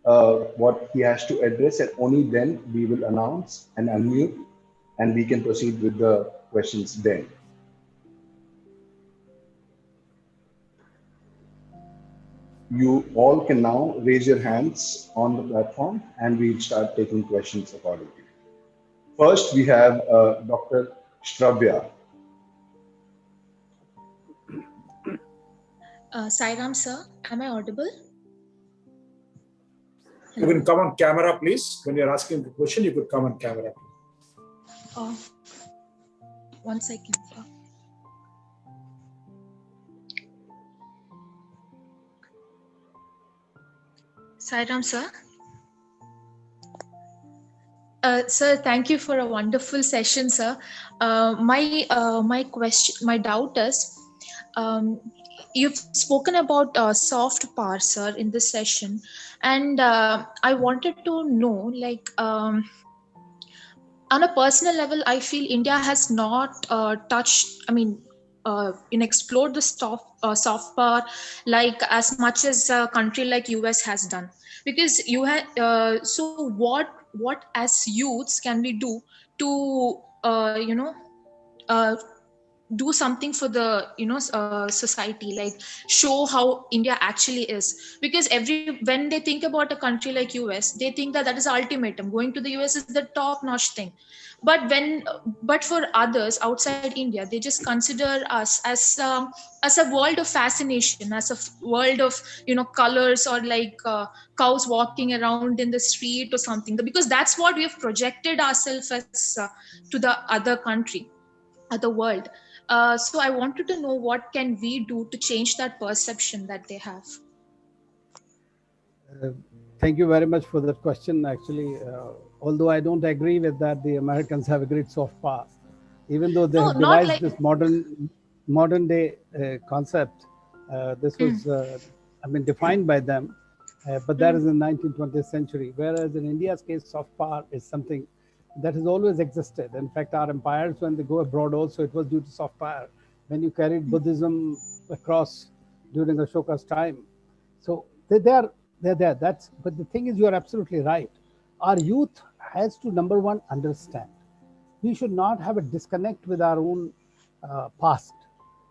what he has to address, and only then we will announce and unmute, and we can proceed with the questions then. You all can now raise your hands on the platform and we'll start taking questions accordingly. First, we have Dr. Shravya. Sairam sir, am I audible? You can come on camera, please. When you're asking the question, you could come on camera. 1 second, sir. Sairam sir. Sir, thank you for a wonderful session, sir. My question, my doubt is, you've spoken about soft power, sir, in this session, and I wanted to know, like, on a personal level, I feel India has not explored the soft power like as much as a country like US has done. Because you had so what as youths can we do to do something for the society, like show how India actually is? Because when they think about a country like US, they think that is ultimatum. Going to the US is the top notch thing. But for others outside India, they just consider us as a world of fascination, as a world of colors, or like cows walking around in the street or something, because that's what we have projected ourselves as to the other country, other world. So I wanted to know, what can we do to change that perception that they have? Thank you very much for that question. Actually, although I don't agree with that, the Americans have a great soft power. Even though they have devised this modern day concept, this was defined by them, but that is in the 19th, 20th century. Whereas in India's case, soft power is something that has always existed. In fact, our empires, when they go abroad also, it was due to soft power. When you carried Buddhism across during Ashoka's time. So they're there. But the thing is, you are absolutely right. Our youth has to, number one, understand. We should not have a disconnect with our own past.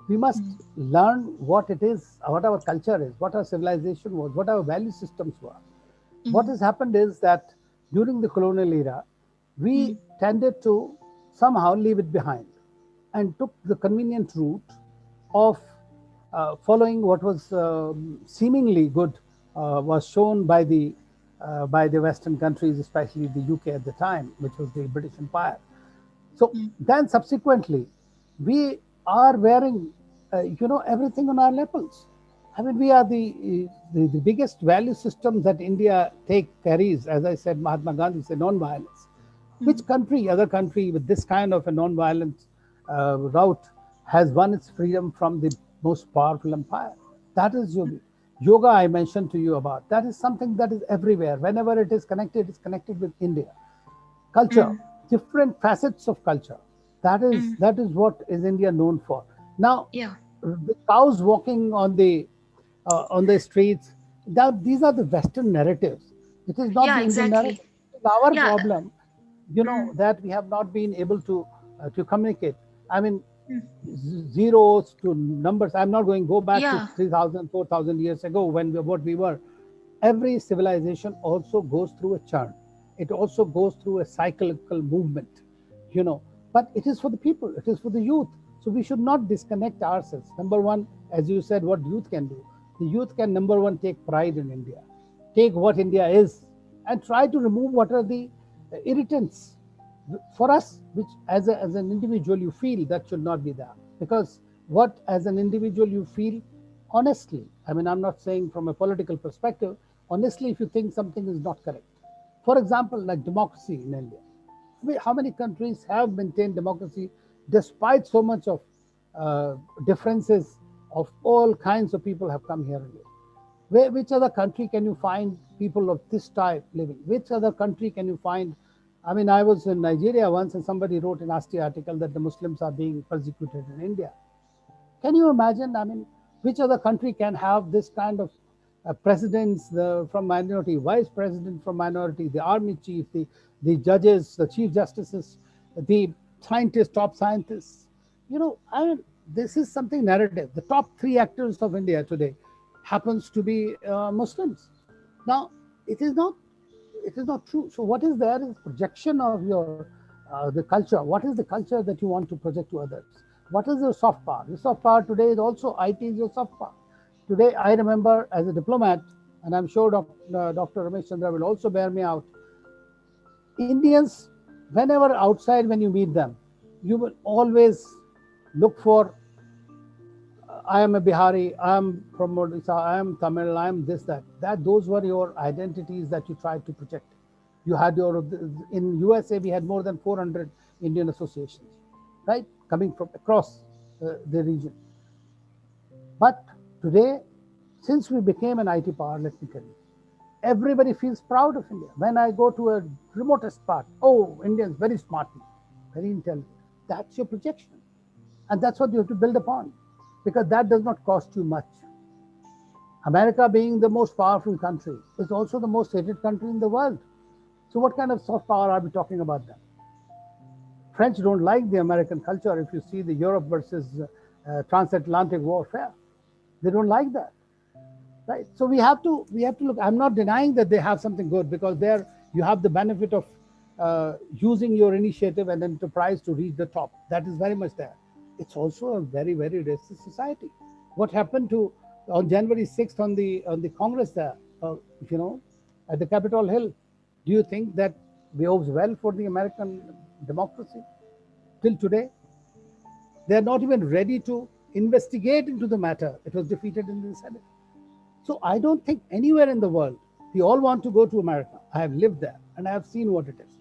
We must learn what it is, what our culture is, what our civilization was, what our value systems were. What has happened is that during the colonial era, we tended to somehow leave it behind and took the convenient route of following what was seemingly good, was shown by the Western countries, especially the UK at the time, which was the British Empire. So then subsequently, we are wearing, everything on our lapels. I mean, we are the biggest value system that India carries. As I said, Mahatma Gandhi said, non-violence. Which other country with this kind of a non-violent route has won its freedom from the most powerful empire? That is yoga. Yoga, I mentioned to you about. That is something that is everywhere. Whenever it is connected, it's connected with India. Culture, different facets of culture. That is what is India known for. Now, the cows walking on the streets, these are the Western narratives. It is not the Indian narrative. It's our problem. That we have not been able to communicate. I mean, zeros to numbers. I'm not going to go back to 3,000, 4,000 years ago when what we were. Every civilization also goes through a churn. It also goes through a cyclical movement, but it is for the people. It is for the youth. So we should not disconnect ourselves. Number one, as you said, what youth can do. The youth can, number one, take pride in India. Take what India is and try to remove what are the irritants for us, which as an individual you feel that should not be there. Because what as an individual you feel, honestly, I mean, I'm not saying from a political perspective, honestly, if you think something is not correct. For example, like democracy in India. How many countries have maintained democracy despite so much of differences of all kinds of people have come here and live? Which other country can you find people of this type living? Which other country can you find? I mean, I was in Nigeria once and somebody wrote an ASTI article that the Muslims are being persecuted in India. Can you imagine? I mean, which other country can have this kind of presidents from minority, vice president from minority, the army chief, the judges, the chief justices, the scientists, top scientists? You know, I mean, this is something narrative. The top 3 actors of India today happens to be Muslims. Now, it is not true. So what is there is projection of your the culture. What is the culture that you want to project to others? What is your soft power? Your soft power today is also IT is your soft power. Today, I remember as a diplomat, and I'm sure Dr. Ramesh Chandra will also bear me out, Indians, whenever outside when you meet them, you will always look for, I am a Bihari, I am from Odisha, I am Tamil, I am this, that. Those were your identities that you tried to project. You had in USA, we had more than 400 Indian associations, right? Coming from across the region. But today, since we became an IT power, let me tell you, everybody feels proud of India. When I go to a remotest part, oh, Indians, very smart, very intelligent. That's your projection. And that's what you have to build upon, because that does not cost you much. America, being the most powerful country, is also the most hated country in the world. So what kind of soft power are we talking about then? French don't like the American culture. If you see the Europe versus transatlantic warfare, they don't like that, right? So we have to look. I'm not denying that they have something good, because there you have the benefit of using your initiative and enterprise to reach the top. That is very much there. It's also a very, very racist society. What happened on January 6th on the Congress there, you know, at the Capitol Hill? Do you think that behoves well for the American democracy? Till today, they are not even ready to investigate into the matter. It was defeated in the Senate. So I don't think anywhere in the world, we all want to go to America. I have lived there and I have seen what it is.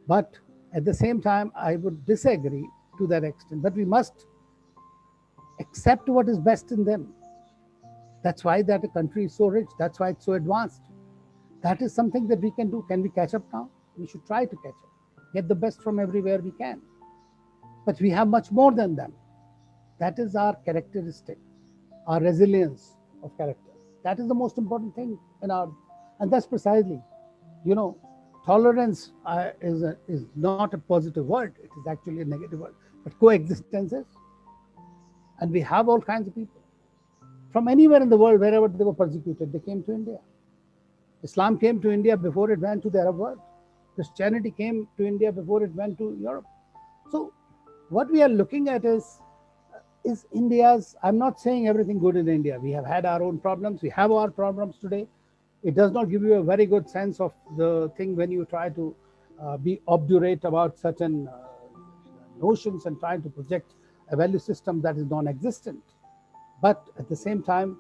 But at the same time, I would disagree to that extent. But we must accept what is best in them. That's why that a country is so rich. That's why it's so advanced. That is something that we can do. Can we catch up now? We should try to catch up. Get the best from everywhere we can. But we have much more than them. That is our characteristic, our resilience of character. That is the most important thing and that's precisely, you know, tolerance is not a positive word. It is actually a negative word. But coexistence is. And we have all kinds of people. From anywhere in the world, wherever they were persecuted, they came to India. Islam came to India before it went to the Arab world. Christianity came to India before it went to Europe. So what we are looking at is India's, I'm not saying everything good in India. We have had our own problems. We have our problems today. It does not give you a very good sense of the thing when you try to be obdurate about certain notions and try to project a value system that is non-existent. But at the same time,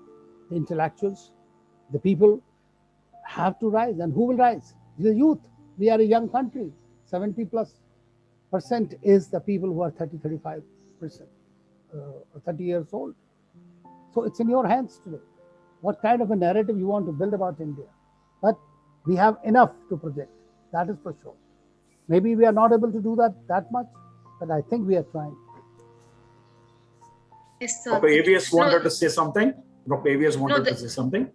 the intellectuals, the people have to rise. And who will rise? The youth. We are a young country. 70+% is the people who are 35%, 30 years old. So it's in your hands today. What kind of a narrative you want to build about India? But we have enough to project. That is for sure. Maybe we are not able to do that much, but I think we are trying. Yes, sir. Dr. AVS wanted to say something. Dr. AVS wanted to say something.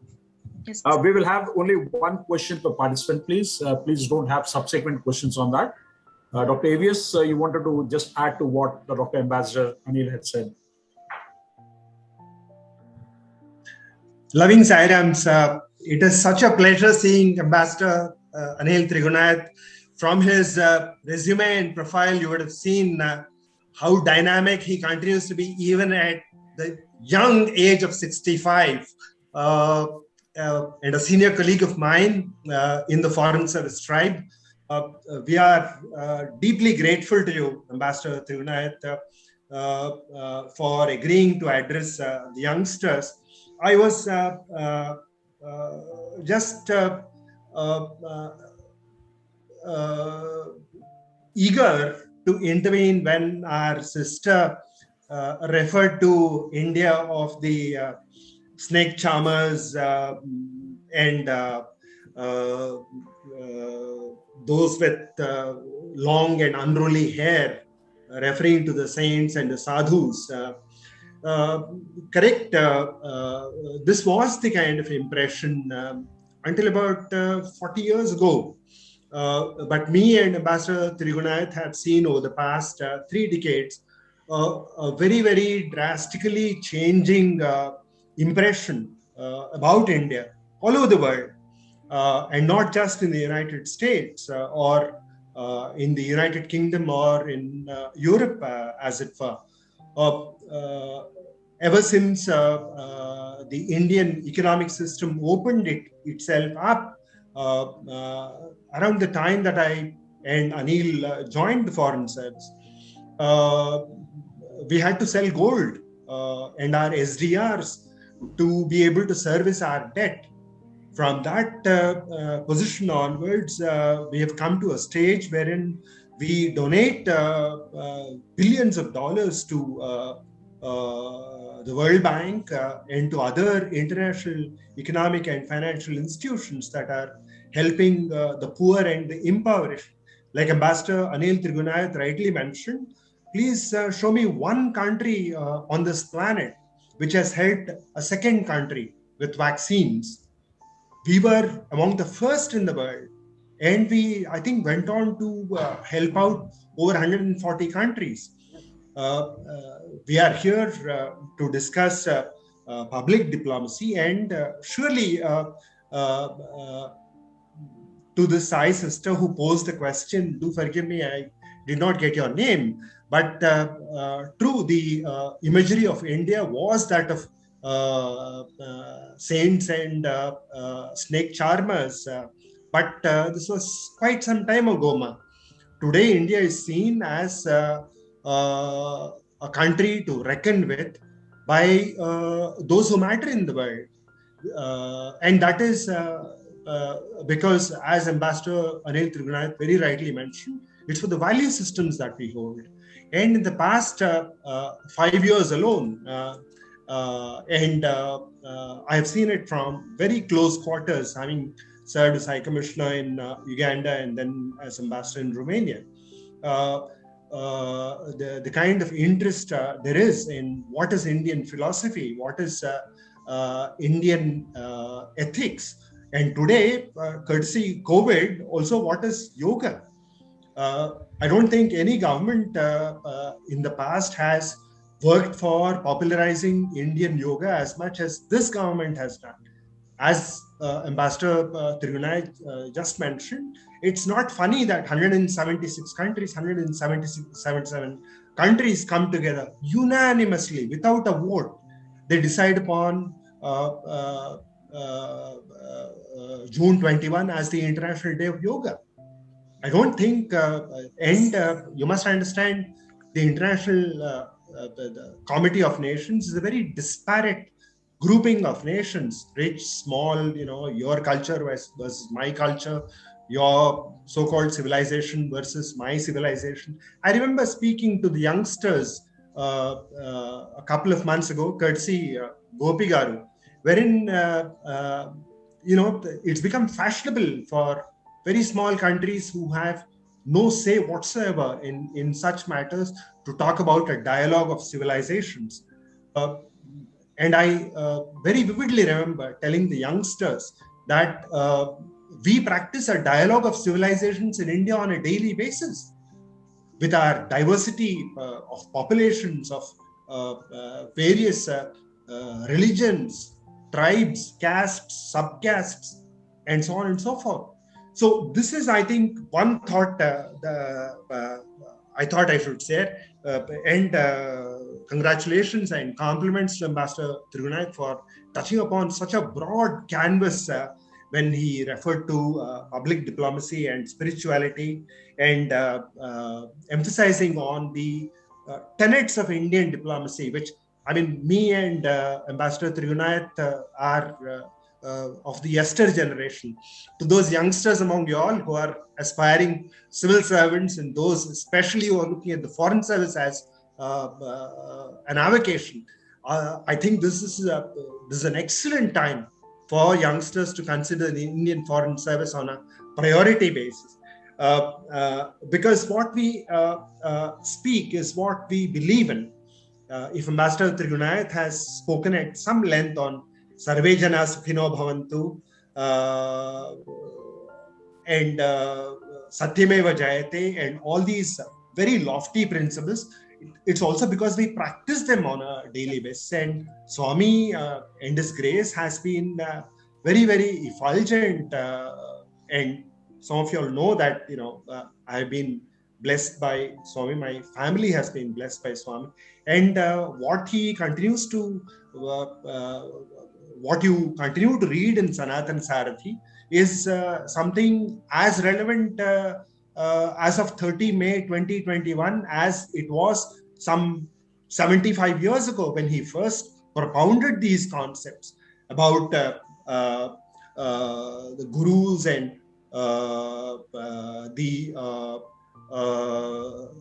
Yes, we will have only one question per participant, please. Please don't have subsequent questions on that. Dr. AVS, you wanted to just add to what Dr. Ambassador Anil had said. Loving Sairams, it is such a pleasure seeing Ambassador Anil Trigunayat. From his resume and profile, you would have seen how dynamic he continues to be even at the young age of 65. And a senior colleague of mine in the Foreign Service tribe. We are deeply grateful to you, Ambassador Trigunayat, for agreeing to address the youngsters. I was just eager to intervene when our sister referred to India of the snake charmers and those with long and unruly hair, referring to the saints and the sadhus. Correct. This was the kind of impression until about 40 years ago. But me and Ambassador Trigunayat have seen over the past 3 decades a very, very drastically changing impression about India all over the world, and not just in the United States or in the United Kingdom or in Europe, as it were. Ever since the Indian economic system opened itself up, around the time that I and Anil joined the Foreign Service, we had to sell gold and our SDRs to be able to service our debt. From that position onwards, we have come to a stage wherein we donate billions of dollars to the World Bank and to other international economic and financial institutions that are helping the poor and the impoverished. Like Ambassador Anil Trigunayat rightly mentioned, please show me one country on this planet which has helped a second country with vaccines. We were among the first in the world, and we, I think, went on to help out over 140 countries. We are here to discuss public diplomacy, and surely to the Sai sister who posed the question, do forgive me, I did not get your name, but true, the imagery of India was that of saints and snake charmers, but this was quite some time ago, ma. Today, India is seen as a country to reckon with by those who matter in the world. And that is because, as Ambassador Anil Trigunayat very rightly mentioned, it's for the value systems that we hold. And in the past 5 years alone, and I have seen it from very close quarters, having served as High Commissioner in Uganda and then as Ambassador in Romania. The kind of interest there is in what is Indian philosophy, what is Indian ethics, and today, courtesy COVID, also what is yoga. I don't think any government in the past has worked for popularizing Indian yoga as much as this government has done. As Ambassador Trigunayat just mentioned, it's not funny that 176 countries, 177 countries come together unanimously without a vote. They decide upon June 21 as the International Day of Yoga. I don't think, and you must understand, the International the Committee of Nations is a very disparate grouping of nations, rich, small, your culture versus my culture, your so-called civilization versus my civilization. I remember speaking to the youngsters a couple of months ago, courtesy Gopi Garu, wherein, it's become fashionable for very small countries who have no say whatsoever in such matters to talk about a dialogue of civilizations. And I very vividly remember telling the youngsters that we practice a dialogue of civilizations in India on a daily basis with our diversity of populations, of various religions, tribes, castes, subcastes, and so on and so forth. So this is, I think, one thought I thought I should share. Congratulations and compliments to Ambassador Trigunayat for touching upon such a broad canvas when he referred to public diplomacy and spirituality, and emphasizing on the tenets of Indian diplomacy, which, I mean, me and Ambassador Trigunayat are of the yester generation. To those youngsters among you all who are aspiring civil servants, and those especially who are looking at the foreign service as an avocation, I think this is an excellent time for youngsters to consider the Indian foreign service on a priority basis. Because what we speak is what we believe in. If Ambassador Trigunayat has spoken at some length on Sarve Jana Sukhino Bhavanthu and Satyameva Jayate and all these very lofty principles, it's also because we practice them on a daily basis. And Swami and His Grace has been very, very effulgent. And some of you all know that, I have been blessed by Swami. My family has been blessed by Swami. And what he continues to, what you continue to read in Sanatan Sarathi is something as relevant as of 30 May 2021 as it was some 75 years ago when he first propounded these concepts about the gurus and the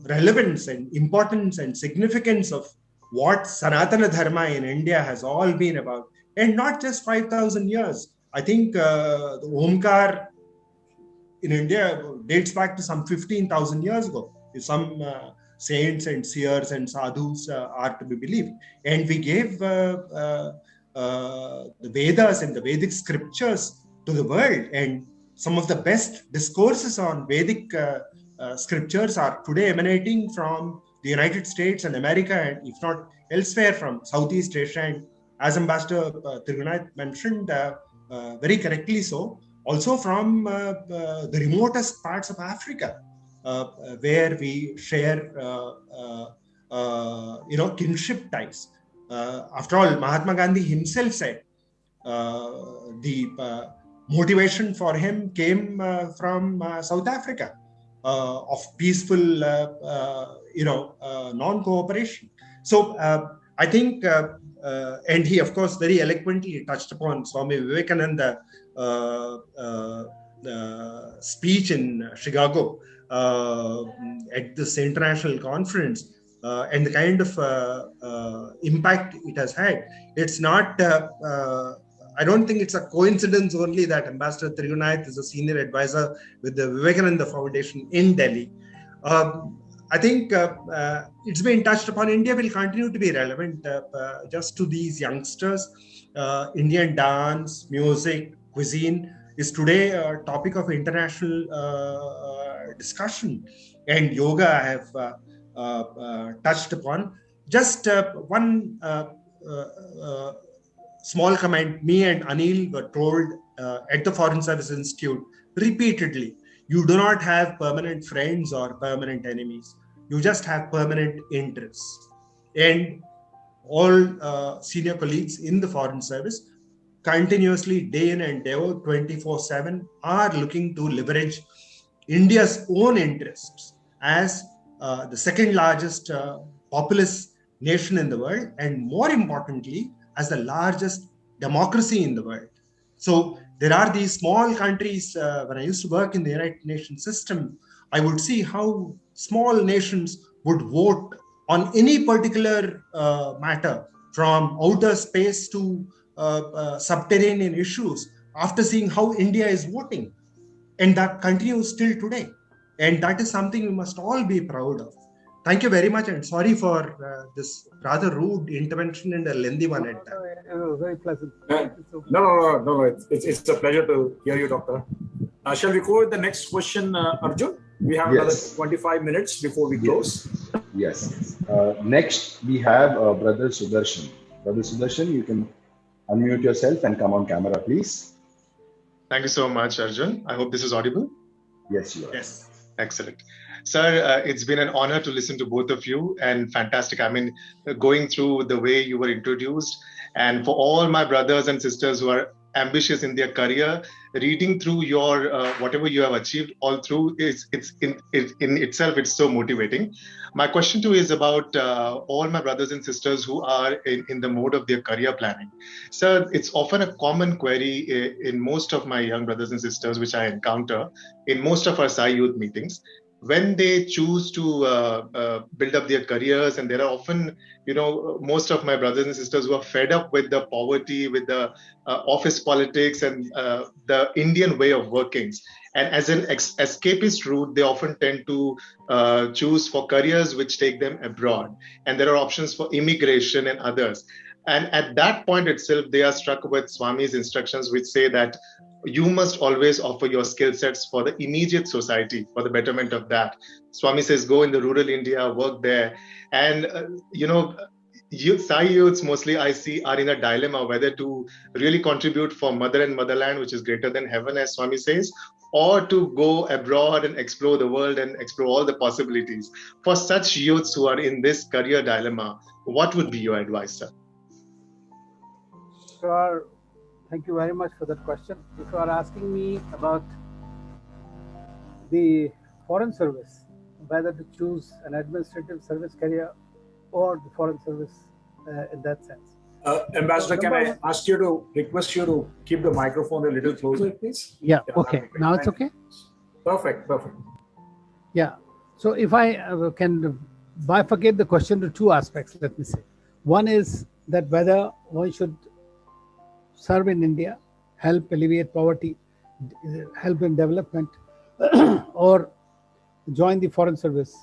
relevance and importance and significance of what Sanatana Dharma in India has all been about. And not just 5,000 years. I think the Omkar in India dates back to some 15,000 years ago. Some saints and seers and sadhus are to be believed. And we gave the Vedas and the Vedic scriptures to the world. And some of the best discourses on Vedic scriptures are today emanating from the United States and America, and if not elsewhere, from Southeast Asia. And as Ambassador Trigunayat mentioned, very correctly so, also from the remotest parts of Africa, where we share, kinship ties. After all, Mahatma Gandhi himself said the motivation for him came from South Africa, of peaceful, non-cooperation. So I think, and he, of course, very eloquently touched upon Swami Vivekananda speech in Chicago at this international conference, and the kind of impact it has had. It's not, I don't think it's a coincidence only that Ambassador Trigunayat is a senior advisor with the Vivekananda Foundation in Delhi. I think it's been touched upon. India will continue to be relevant just to these youngsters. Indian dance, music, cuisine is today a topic of international discussion. And yoga I have touched upon. Just one small comment. Me and Anil were told at the Foreign Service Institute repeatedly, you do not have permanent friends or permanent enemies. You just have permanent interests. And all senior colleagues in the Foreign Service continuously, day in and day out, 24/7, are looking to leverage India's own interests as the second largest populous nation in the world, and more importantly, as the largest democracy in the world. So there are these small countries. When I used to work in the United Nations system, I would see how small nations would vote on any particular matter, from outer space to subterranean issues, after seeing how India is voting. And that continues still today. And that is something we must all be proud of. Thank you very much, and sorry for this rather rude intervention and a lengthy one at that. It was very pleasant. No. It's a pleasure to hear you, Doctor. Shall we go with the next question, Arjun? We have another 25 minutes before we close. Yes. Next, we have Brother Sudarshan. Brother Sudarshan, you can unmute yourself and come on camera, please. Thank you so much, Arjun. I hope this is audible. Yes, you are. Yes. Excellent. Sir, it's been an honor to listen to both of you and fantastic. I mean, going through the way you were introduced, and for all my brothers and sisters who are ambitious in their career, reading through your whatever you have achieved all through in itself, it's so motivating. My question to you is about all my brothers and sisters who are in the mode of their career planning. Sir, it's often a common query in most of my young brothers and sisters, which I encounter in most of our Sai Youth meetings, when they choose to build up their careers, and there are often, most of my brothers and sisters who are fed up with the poverty, with the office politics, and the Indian way of workings. And as an escapist route, they often tend to choose for careers which take them abroad. And there are options for immigration and others. And at that point itself, they are struck with Swami's instructions, which say that you must always offer your skill sets for the immediate society, for the betterment of that. Swami says, go in the rural India, work there. And, Sai youths mostly I see are in a dilemma whether to really contribute for mother and motherland, which is greater than heaven, as Swami says, or to go abroad and explore the world and explore all the possibilities. For such youths who are in this career dilemma, what would be your advice, sir? Sure. Thank you very much for that question. If you are asking me about the foreign service, whether to choose an administrative service career or the foreign service in that sense. Ambassador, can I request you to keep the microphone a little closer, please? Yeah, okay. Now it's okay? Perfect. Yeah. So if I can bifurcate the question to two aspects, let me say. One is that whether one should serve in India, help alleviate poverty, help in development, or join the foreign service.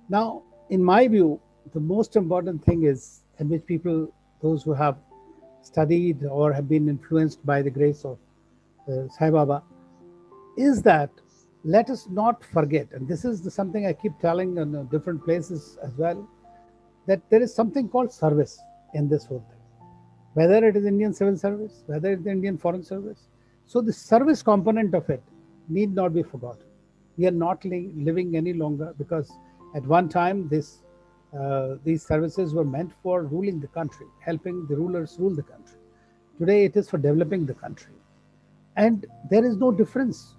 Now, in my view, the most important thing is, in which people, those who have studied or have been influenced by the grace of Sai Baba, is that let us not forget, and this is something I keep telling in different places as well, that there is something called service in this whole thing. Whether it is Indian civil service, whether it is Indian foreign service. So the service component of it need not be forgotten. We are not living any longer, because at one time these services were meant for ruling the country, helping the rulers rule the country. Today it is for developing the country. And there is no difference.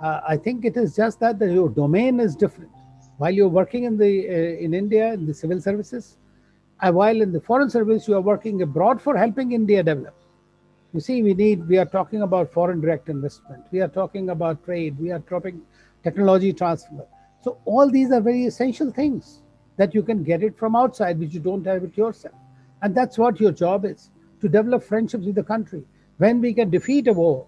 I think it is just that your domain is different. While you're working in India in the civil services, while in the foreign service you are working abroad for helping India develop. You see, we are talking about foreign direct investment, we are talking about trade, we are talking technology transfer. So all these are very essential things that you can get it from outside, which you don't have it yourself. And that's what your job is, to develop friendships with the country. When we can defeat a war,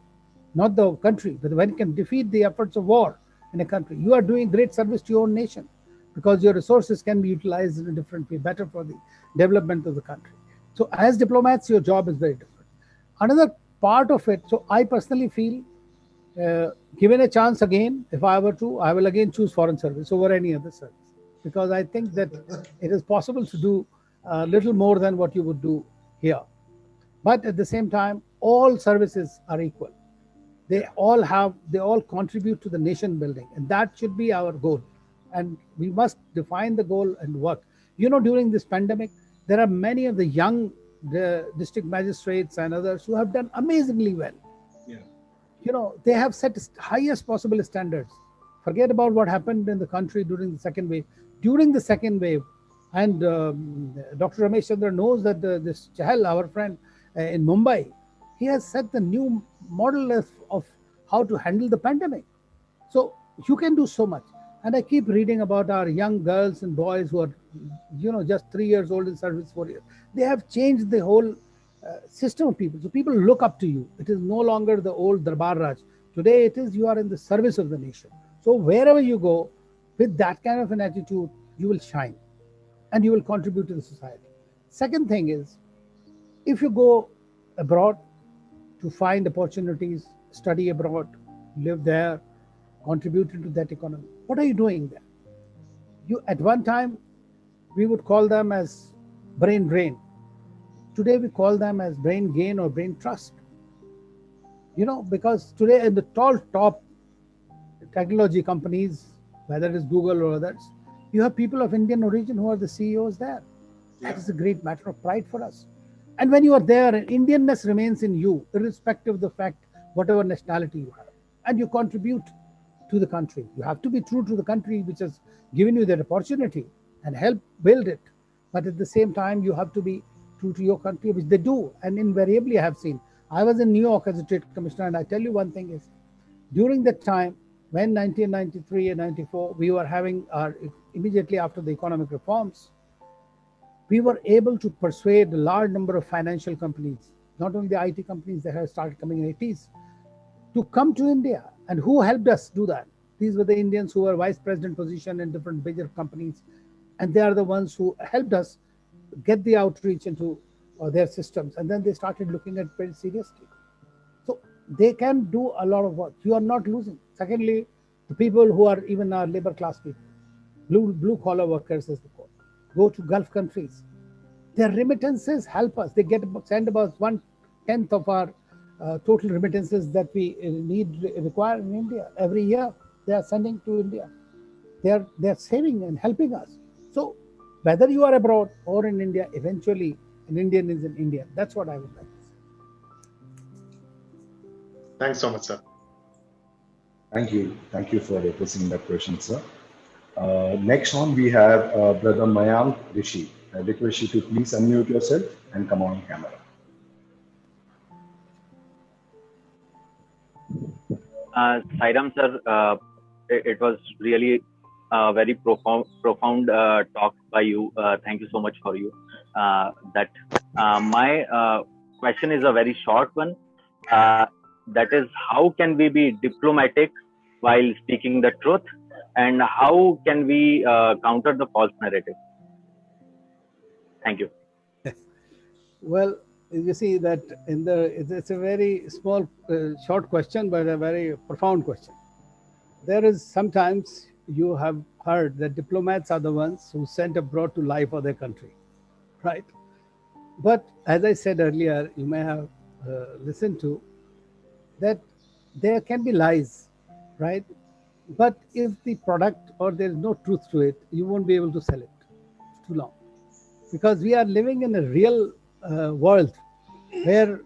not the country, but when we can defeat the efforts of war in a country, you are doing great service to your own nation, because your resources can be utilized in a different way, better for the development of the country. So as diplomats, your job is very different. Another part of it, so I personally feel, given a chance again, if I were to, I will again choose foreign service over any other service, because I think that it is possible to do a little more than what you would do here. But at the same time, all services are equal. They all contribute to the nation building, and that should be our goal. And we must define the goal and work. During this pandemic, there are many of the young district magistrates and others who have done amazingly well. Yeah. They have set highest possible standards. Forget about what happened in the country during the second wave. During the second wave, and Dr. Ramesh Chandra knows that this Chahal, our friend in Mumbai, he has set the new model of how to handle the pandemic. So you can do so much. And I keep reading about our young girls and boys who are, just 3 years old in service, 4 years. They have changed the whole system of people. So people look up to you. It is no longer the old Darbar Raj. Today it is, you are in the service of the nation. So wherever you go, with that kind of an attitude, you will shine and you will contribute to the society. Second thing is, if you go abroad to find opportunities, study abroad, live there, contribute to that economy, what are you doing there? At one time, we would call them as brain drain. Today, we call them as brain gain or brain trust. Because today in the top technology companies, whether it is Google or others, you have people of Indian origin who are the CEOs there. That is a great matter of pride for us. And when you are there, Indianness remains in you, irrespective of the fact, whatever nationality you have. And you contribute to the country. You have to be true to the country which has given you that opportunity and help build it. But at the same time, you have to be true to your country, which they do. And invariably, I have seen. I was in New York as a trade commissioner, and I tell you one thing is, during that time, when 1993 and 94, we were having immediately after the economic reforms, we were able to persuade a large number of financial companies, not only the IT companies that had started coming in the 80s, to come to India. And who helped us do that? These were the Indians who were vice president position in different major companies. And they are the ones who helped us get the outreach into their systems. And then they started looking at it very seriously. So they can do a lot of work. You are not losing. Secondly, the people who are even our labor class people, blue collar workers as they call, go to Gulf countries. Their remittances help us. They send about 1/10 of our total remittances that we require in India every year. They are sending to India. They are saving and helping us. So whether you are abroad or in India, eventually an Indian is an Indian. That's what I would like to say. Thanks so much, sir. Thank you. Thank you for addressing that question, sir. Next on, we have Brother Mayank Rishi. I request you to please unmute yourself and come on camera. Sairam, sir, it was really a very profound talk by you. Thank you so much for you. My question is a very short one. That is, how can we be diplomatic while speaking the truth, and how can we counter the false narrative? Thank you. Well, you see that it's a very small, short question, but a very profound question. There is sometimes you have heard that diplomats are the ones who sent abroad to lie for their country, right? But as I said earlier, you may have listened to that there can be lies, right? But if the product or there is no truth to it, you won't be able to sell it. It's too long. Because we are living in a real world where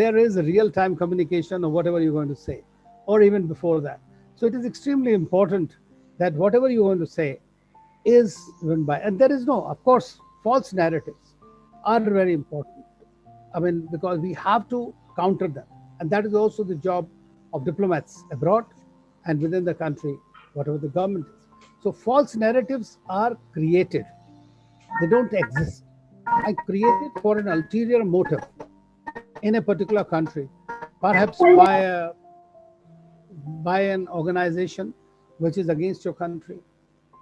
there is a real-time communication of whatever you're going to say, or even before that. So it is extremely important that whatever you want to say is run by, and there is no, of course, false narratives are very important. I mean, because we have to counter them. And that is also the job of diplomats abroad and within the country, whatever the government is. So false narratives are created. They don't exist. And created for an ulterior motive in a particular country, perhaps by an organization which is against your country.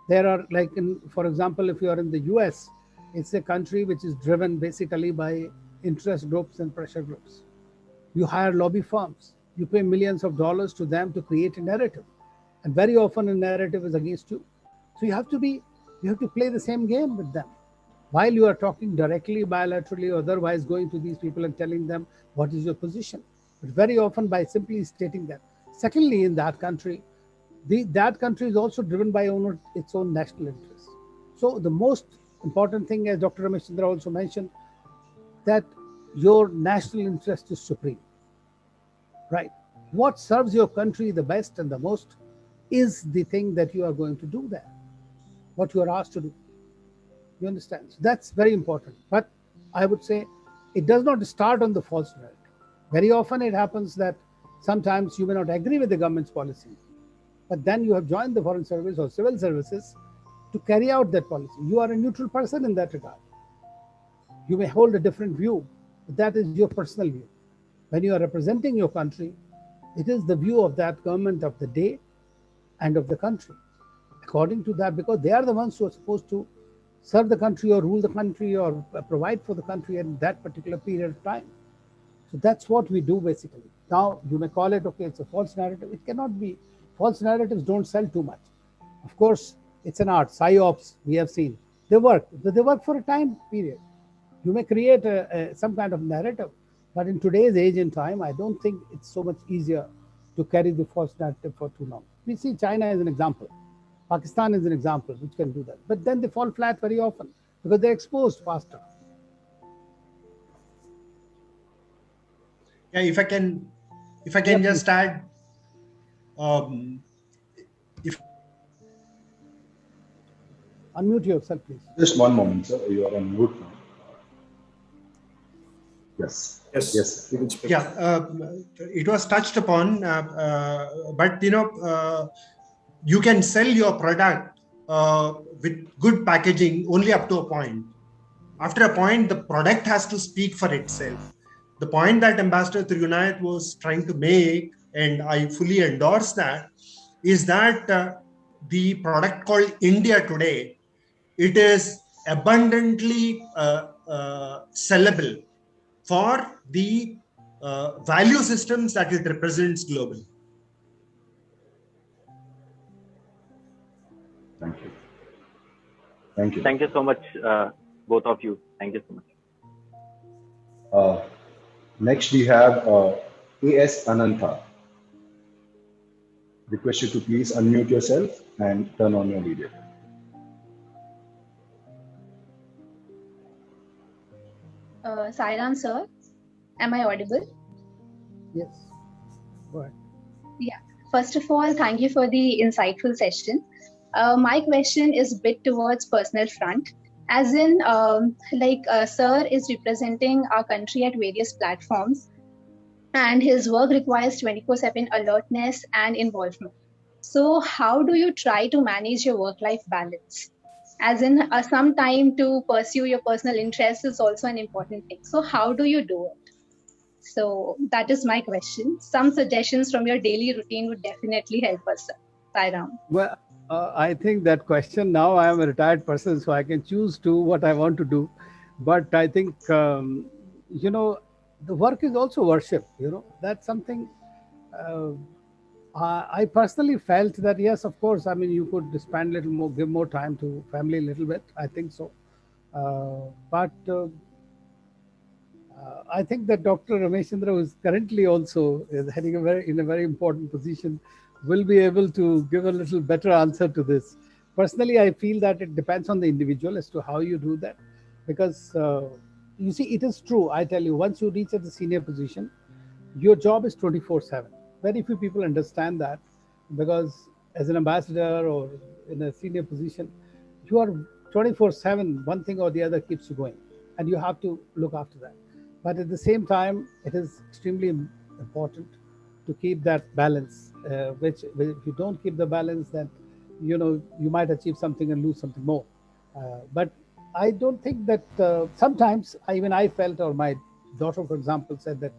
There are, like, for example, if you are in the US, it's a country which is driven basically by interest groups and pressure groups. You hire lobby firms. You pay millions of dollars to them to create a narrative. And very often a narrative is against you. So you have to play the same game with them. While you are talking directly, bilaterally, or otherwise going to these people and telling them what is your position. But very often by simply stating that. Secondly, in that country, that country is also driven by its own national interests. So the most important thing, as Dr. Ramesh Chandra also mentioned, that your national interest is supreme, right? What serves your country the best and the most is the thing that you are going to do there, what you are asked to do. You understand? So that's very important. But I would say it does not start on the false narrative. Very often it happens that sometimes you may not agree with the government's policy, but then you have joined the foreign service or civil services to carry out that policy. You are a neutral person in that regard. You may hold a different view, but that is your personal view. When you are representing your country, it is the view of that government of the day and of the country. According to that, because they are the ones who are supposed to serve the country or rule the country or provide for the country in that particular period of time. So that's what we do basically. Now, you may call it, okay, it's a false narrative. It cannot be. False narratives don't sell too much. Of course, it's an art. Psyops, we have seen. They work for a time period. You may create some kind of narrative, but in today's age and time, I don't think it's so much easier to carry the false narrative for too long. We see China as an example. Pakistan is an example which can do that. But then they fall flat very often because they're exposed faster. Yeah, if I can just add, if unmute yourself, please. Just one moment, sir. You are on mute now. Yes. Yes. Yeah, it was touched upon, but you can sell your product with good packaging only up to a point. After a point, the product has to speak for itself. The point that Ambassador Trigunayat was trying to make, and I fully endorse that, is that the product called India today, it is abundantly sellable for the value systems that it represents globally. Thank you. Thank you. Thank you so much, both of you. Thank you so much. Next, we have A.S. Anantha. Request you to please unmute yourself and turn on your video. Sairam, sir. Am I audible? Yes. Go ahead. Yeah. First of all, thank you for the insightful session. My question is a bit towards personal front. As in, sir is representing our country at various platforms, and his work requires 24/7 alertness and involvement. So how do you try to manage your work-life balance? As in, some time to pursue your personal interests is also an important thing. So how do you do it? So that is my question. Some suggestions from your daily routine would definitely help us, sir. Sairam. Well, I think that question, now I am a retired person, so I can choose to what I want to do. But I think, the work is also worship, that's something I personally felt that, yes, of course, I mean, you could spend a little more, give more time to family a little bit. I think so. But I think that Dr. Rameshandra, who is currently also heading in a very important position, will be able to give a little better answer to this. Personally, I feel that it depends on the individual as to how you do that. Because you see, it is true, I tell you, once you reach at the senior position, your job is 24/7. Very few people understand that, because as an ambassador or in a senior position, you are 24/7, one thing or the other keeps you going, and you have to look after that. But at the same time, it is extremely important to keep that balance, which if you don't keep the balance, then you might achieve something and lose something more. But I don't think that sometimes even I felt, or my daughter, for example, said that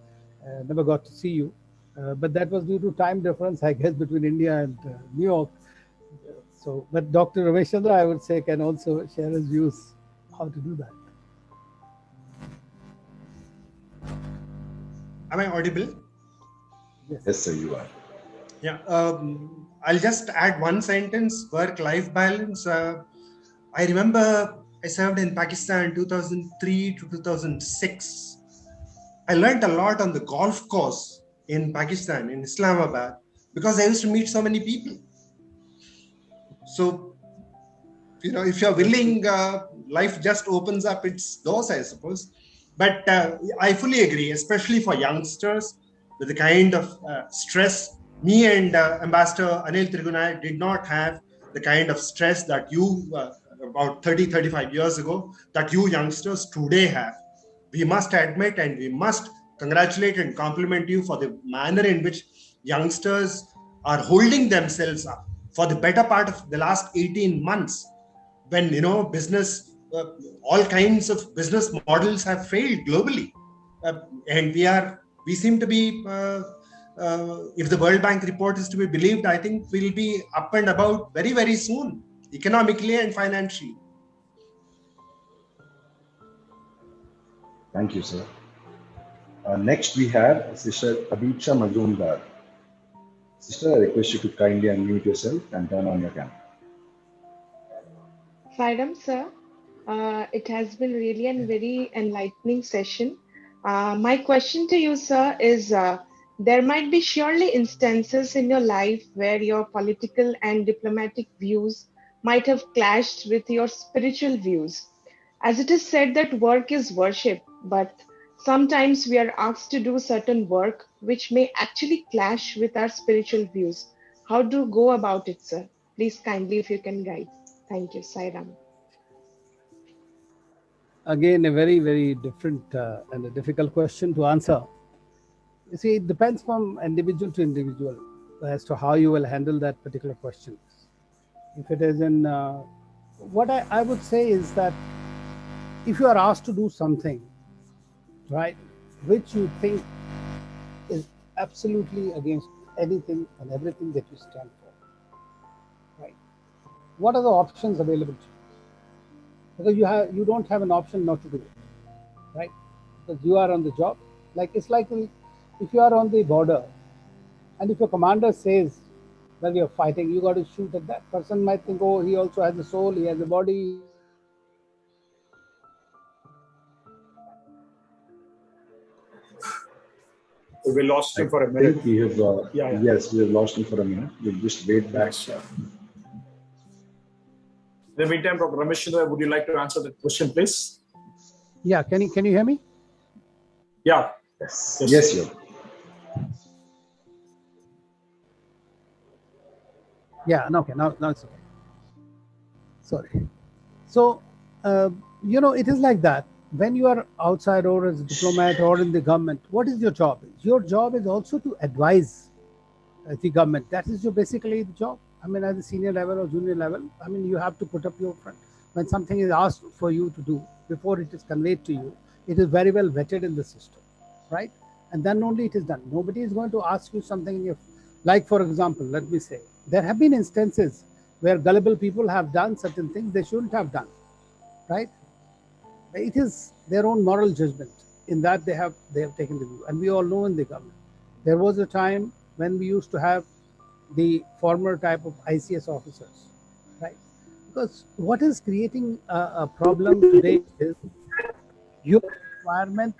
never got to see you. But that was due to time difference, I guess, between India and New York. But Dr. Rameshandra, I would say, can also share his views how to do that. Am I audible? Yes, sir, you are. Yeah, I'll just add one sentence, work-life balance. I remember I served in Pakistan 2003 to 2006. I learned a lot on the golf course in Pakistan, in Islamabad, because I used to meet so many people. So, if you're willing, life just opens up its doors, I suppose. But I fully agree, especially for youngsters, with the kind of stress. Me and Ambassador Anil Trigunayat did not have the kind of stress that you, about 30, 35 years ago, that you youngsters today have. We must admit and we must congratulate and compliment you for the manner in which youngsters are holding themselves up for the better part of the last 18 months, when business, all kinds of business models have failed globally, and we seem to be, if the World Bank report is to be believed, I think we'll be up and about very, very soon, economically and financially. Thank you, sir. Next, we have Sister Abhicha Majumdar. Sister, I request you to kindly unmute yourself and turn on your camera. Sairam, sir, it has been really a very enlightening session. My question to you, sir, is there might be surely instances in your life where your political and diplomatic views might have clashed with your spiritual views. As it is said that work is worship, but sometimes we are asked to do certain work which may actually clash with our spiritual views. How to go about it, sir? Please kindly if you can guide. Thank you, Sairam. Again, a very, very different and a difficult question to answer. You see, it depends from individual to individual as to how you will handle that particular question. If it is in, what I would say is that if you are asked to do something, right, which you think is absolutely against anything and everything that you stand for, right, what are the options available to you? Because you don't have an option not to do it, right? Because you are on the job. Like it's like if you are on the border, and if your commander says that we are fighting, you got to shoot at that person. Might think, oh, he also has a soul, he has a body. We lost him for a minute. I think we have, yes, we have lost him for a minute. We'll just wait back. Yes, yeah. In the meantime, Dr. Ramesh, would you like to answer the question, please? Yeah, can you hear me? Yeah. Yes, yeah. Yeah, no, okay, now it's okay. Sorry. So, it is like that. When you are outside or as a diplomat or in the government, what is your job? Your job is also to advise the government. That is basically the job. I mean, at the senior level or junior level, I mean, you have to put up your front. When something is asked for you to do, before it is conveyed to you, it is very well vetted in the system, right? And then only it is done. Nobody is going to ask you something in your, like for example, let me say, there have been instances where gullible people have done certain things they shouldn't have done, right? It is their own moral judgment in that they have taken the view. And we all know in the government, there was a time when we used to have the former type of ICS officers, right? Because what is creating a problem today is your requirement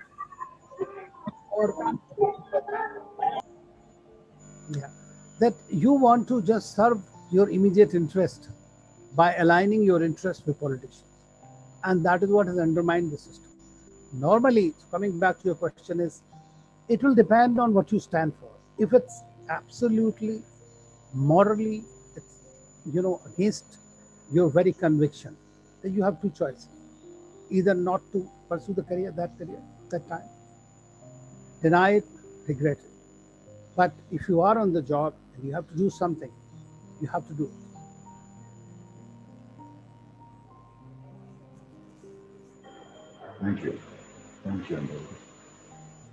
or that you want to just serve your immediate interest by aligning your interest with politicians. And that is what has undermined the system. Normally, coming back to your question, is it will depend on what you stand for. If it's absolutely morally, it's against your very conviction, then you have two choices: either not to pursue the career, that time, deny it, regret it. But if you are on the job and you have to do something, you have to do it. Thank you. Thank you, Anil.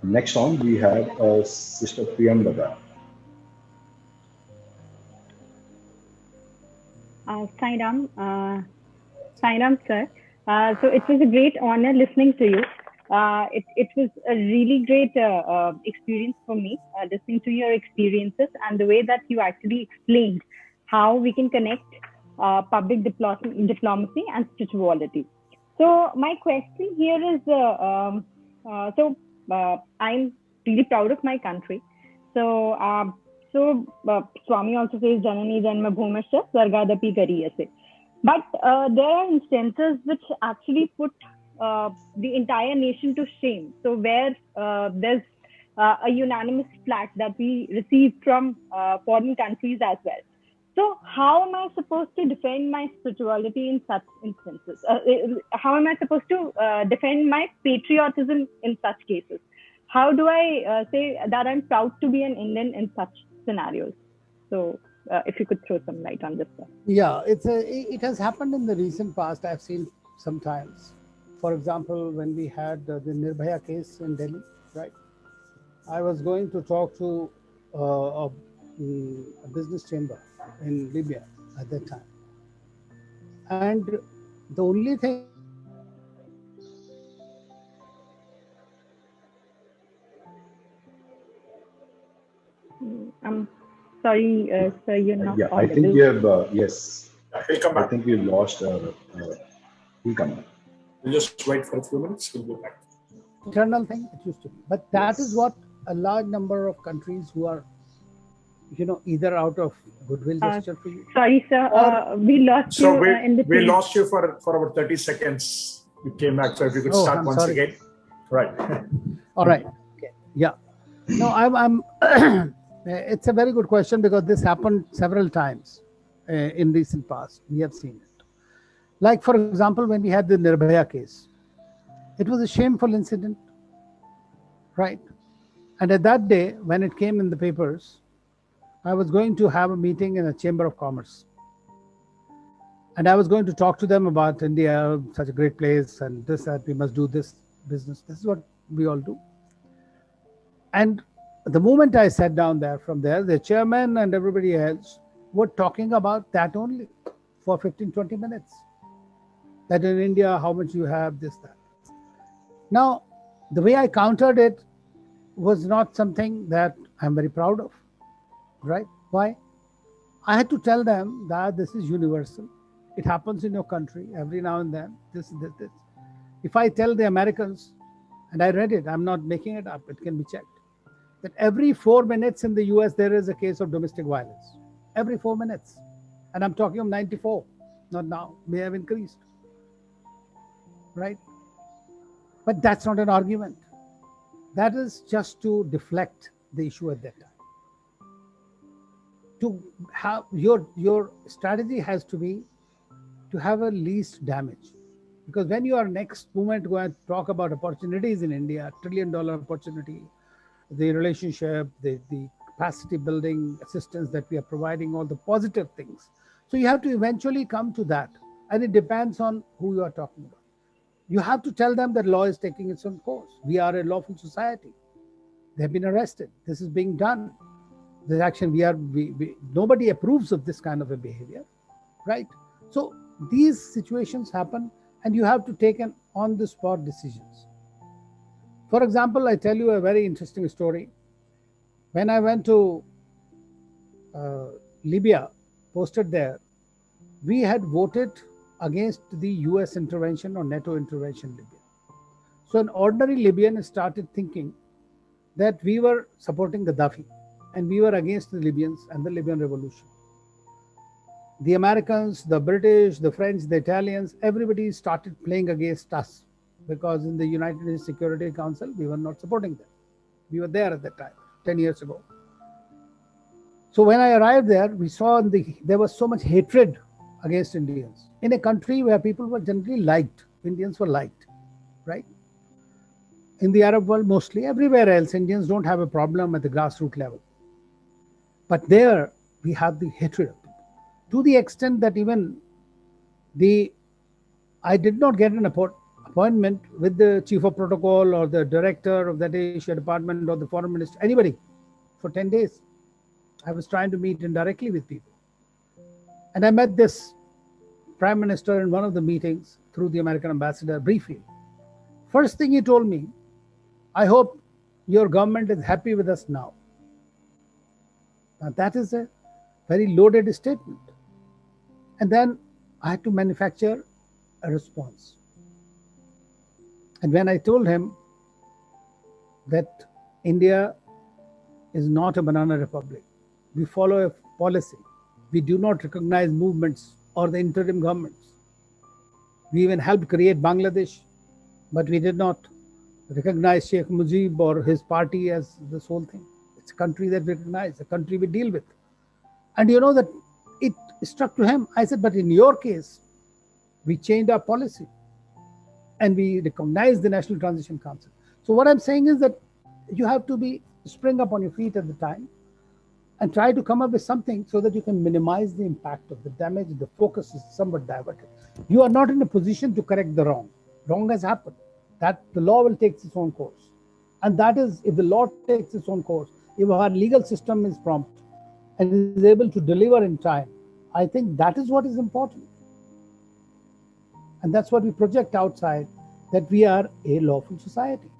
Next on, we have Sister Priyambada. Sairam, sir. So it was a great honor listening to you. It was a really great experience for me, listening to your experiences and the way that you actually explained how we can connect public diplomacy and spirituality. So my question here is, I'm really proud of my country. So Swami also says, Janani Janma Bhumasya Swargadapi Gariyase. But there are instances which actually put the entire nation to shame. So where there's a unanimous flag that we receive from foreign countries as well. So how am I supposed to defend my spirituality in such instances? How am I supposed to defend my patriotism in such cases? How do I say that I'm proud to be an Indian in such scenarios? So if you could throw some light on this stuff. Yeah, it has happened in the recent past. I've seen sometimes. For example, when we had the Nirbhaya case in Delhi, right? I was going to talk to a business chamber in Libya at that time. And the only thing I'm sorry, sir, you're not Yeah, audible. I think we have, yes. He'll come back. I think we've lost, he'll come back. We'll just wait for a few minutes, we'll be back. eternal thing it used to be. But that is what a large number of countries who are, either out of goodwill gesture for you. Sorry, sir. We lost you in between. We lost you for about 30 seconds. You came back, so if you could start once again. Right. All right. Okay. Yeah. No, I'm it's a very good question, because this happened several times in recent past. We have seen it. Like, for example, when we had the Nirbhaya case, it was a shameful incident, right? And at that day, when it came in the papers, I was going to have a meeting in a Chamber of Commerce. And I was going to talk to them about India, such a great place, and this, that we must do this business. This is what we all do. And the moment I sat down there, from there, the chairman and everybody else were talking about that only for 15, 20 minutes. That in India, how much you have, this, that. Now, the way I countered it was not something that I'm very proud of, right? Why? I had to tell them that this is universal. It happens in your country every now and then, this. If I tell the Americans, and I read it, I'm not making it up, it can be checked, that every 4 minutes in the US, there is a case of domestic violence. Every 4 minutes. And I'm talking of 94, not now, may have increased. Right? But that's not an argument. That is just to deflect the issue at that time. To have your strategy has to be to have a least damage. Because when you are next moment going to talk about opportunities in India, $1 trillion opportunity, the relationship, the capacity building assistance that we are providing, all the positive things. So you have to eventually come to that. And it depends on who you are talking about. You have to tell them that law is taking its own course. We are a lawful society. They've been arrested. This is being done. This action, nobody approves of this kind of a behavior, right? So these situations happen, and you have to take an on-the-spot decisions. For example, I tell you a very interesting story. When I went to Libya, posted there, we had voted against the US intervention or NATO intervention in Libya. So an ordinary Libyan started thinking that we were supporting Gaddafi and we were against the Libyans and the Libyan revolution. The Americans, the British, the French, the Italians, everybody started playing against us, because in the United Nations Security Council, we were not supporting them. We were there at that time, 10 years ago. So when I arrived there, we saw there was so much hatred against Indians. In a country where people were generally liked, Indians were liked, right? In the Arab world, mostly, everywhere else, Indians don't have a problem at the grassroots level. But there, we have the hatred of people. To the extent that even I did not get an appointment with the chief of protocol or the director of that Asia department or the foreign minister, anybody, for 10 days. I was trying to meet indirectly with people. And I met this prime minister in one of the meetings through the American ambassador briefly. First thing he told me, I hope your government is happy with us now. Now that is a very loaded statement. And then I had to manufacture a response. And when I told him that India is not a banana republic, we follow a policy. We do not recognize movements or the interim governments. We even helped create Bangladesh, but we did not recognize Sheikh Mujib or his party as this whole thing. It's a country that we recognize, a country we deal with. And you know that it struck to him. I said, but in your case, we changed our policy and we recognize the National Transition Council. So what I'm saying is that you have to spring up on your feet at the time and try to come up with something so that you can minimize the impact of the damage. The focus is somewhat diverted. You are not in a position to correct the wrong. Wrong has happened. That the law will take its own course. And that is, if the law takes its own course, if our legal system is prompt and is able to deliver in time, I think that is what is important. And that's what we project outside, that we are a lawful society.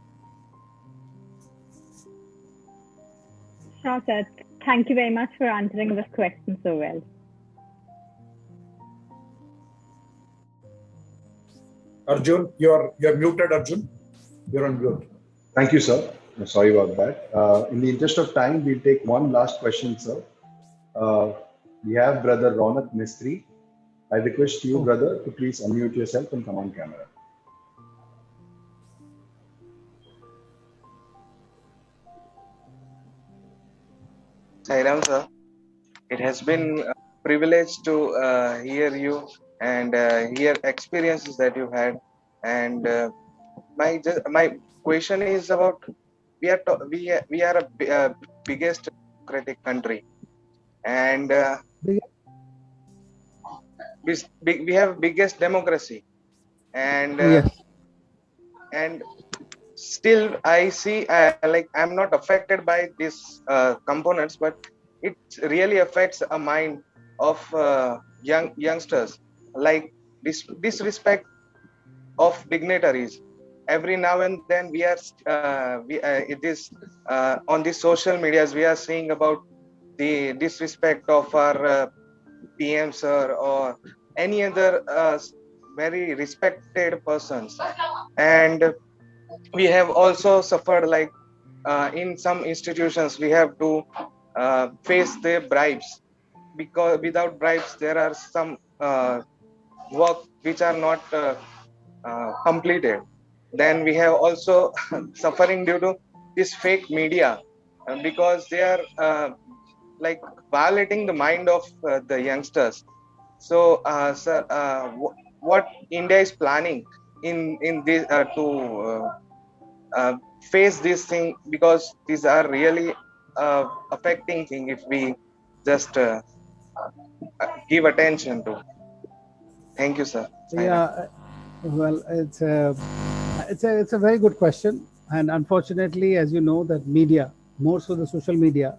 Sure, sir. Thank you very much for answering this question so well. Arjun, you're muted, Arjun. You're on mute. Thank you, sir. Sorry about that. In the interest of time, we'll take one last question, sir. We have Brother Ronak Mistry. I request you, brother, to please unmute yourself and come on camera. Sairam, sir. It has been a privilege to hear you and hear experiences that you had. And my question is about we are a biggest democratic country, and we have biggest democracy, and Yes. and still I see like I'm not affected by these components, but it really affects a mind of youngsters, like disrespect of dignitaries. Every now and then we are it is on the social medias we are seeing about the disrespect of our PM sir or any other very respected persons, and we have also suffered, like in some institutions we have to face the bribes, because without bribes there are some work which are not completed. Then we have also suffering due to this fake media, because they are like violating the mind of the youngsters. So sir, what India is planning in this to face this thing, because these are really affecting thing if we just give attention to. Thank you, sir. Yeah, well, it's a very good question, and unfortunately, as you know, that media, more so the social media,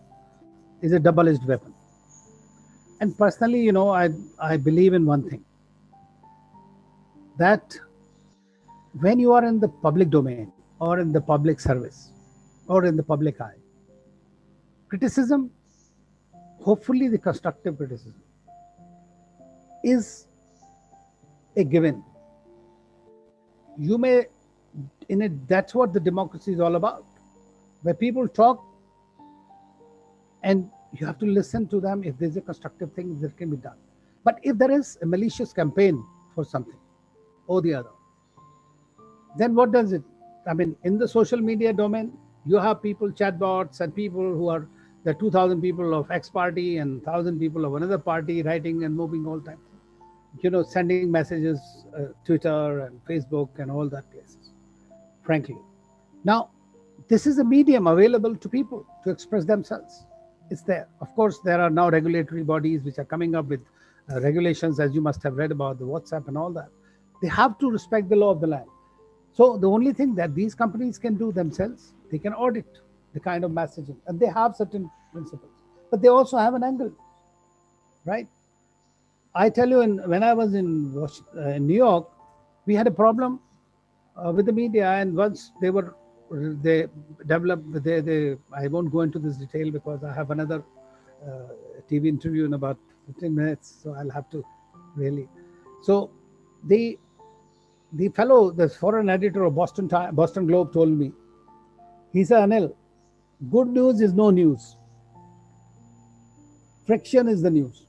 is a double-edged weapon. And personally, you know, I believe in one thing, that when you are in the public domain or in the public service or in the public eye, criticism, hopefully the constructive criticism, is a given. You may, in it, that's what the democracy is all about, where people talk and you have to listen to them. If there's a constructive thing that can be done, but if there is a malicious campaign for something or the other, then what does it? I mean, in the social media domain, you have people, chatbots, and people who are the 2,000 people of X party and 1,000 people of another party writing and moving all time. You know, sending messages, Twitter and Facebook and all that places, frankly. Now, this is a medium available to people to express themselves. It's there. Of course, there are now regulatory bodies which are coming up with regulations, as you must have read about the WhatsApp and all that. They have to respect the law of the land. So the only thing that these companies can do themselves, they can audit the kind of messaging, and they have certain principles, but they also have an angle, right? I tell you, when I was in New York, we had a problem with the media, and once they developed, I won't go into this detail because I have another TV interview in about 15 minutes, so I'll have to really. So the fellow, the foreign editor of Boston Globe told me, he said, Anil, good news is no news. Friction is the news.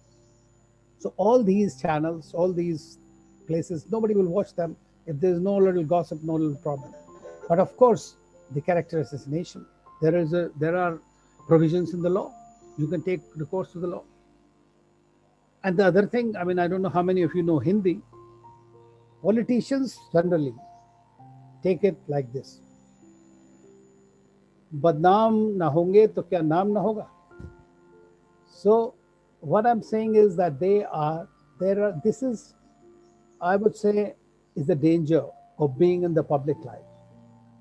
So all these channels, all these places, nobody will watch them if there's no little gossip, no little problem. But of course, the character assassination, there are provisions in the law. You can take recourse to the law. And the other thing, I mean, I don't know how many of you know Hindi. Politicians generally take it like this. Badnaam na honge to kya naam na hoga? So what I'm saying is that this is, I would say, is the danger of being in the public life.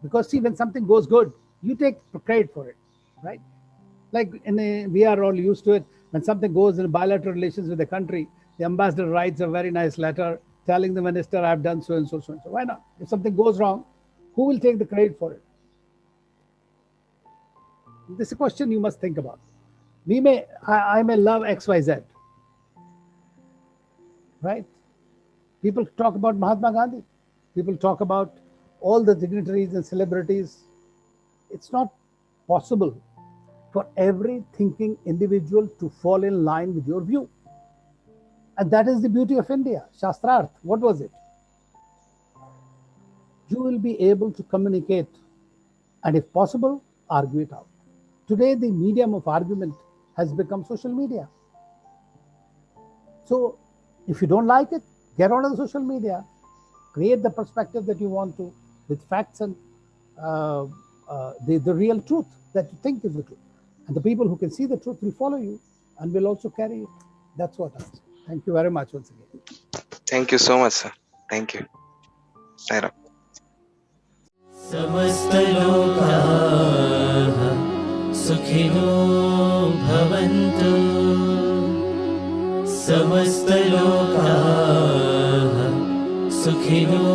Because see, when something goes good, you take credit for it, right? Like we are all used to it. When something goes in bilateral relations with the country, the ambassador writes a very nice letter telling the minister, I've done so and so, so and so. Why not? If something goes wrong, who will take the credit for it? This is a question you must think about. I may love XYZ, right? People talk about Mahatma Gandhi. People talk about all the dignitaries and celebrities it's not possible for every thinking individual to fall in line with your view. And that is the beauty of India. Shastrarth, what was it? You will be able to communicate and, if possible, argue it out. Today, the medium of argument has become social media. So, if you don't like it, get on the social media, create the perspective that you want to, with facts and the real truth that you think is the truth. And the people who can see the truth will follow you and will also carry it. That's what I say. Thank you very much once again. Thank you so much, sir. Thank you. Sairam. Samastha Lokah Sukhino Bhavanthu. Samastha Lokah Sukhino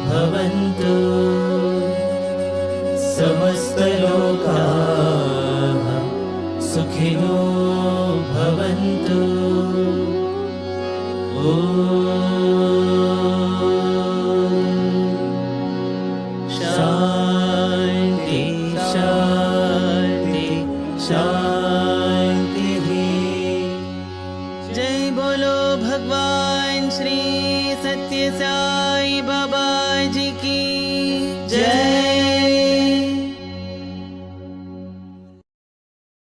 Bhavanthu. Samastha Lokah Sukhino Bhavantu. Shanti, Shanti, Shanti. Jai Bolo Bhagwan Shri Sathya Sai Baba Ji ki Jai.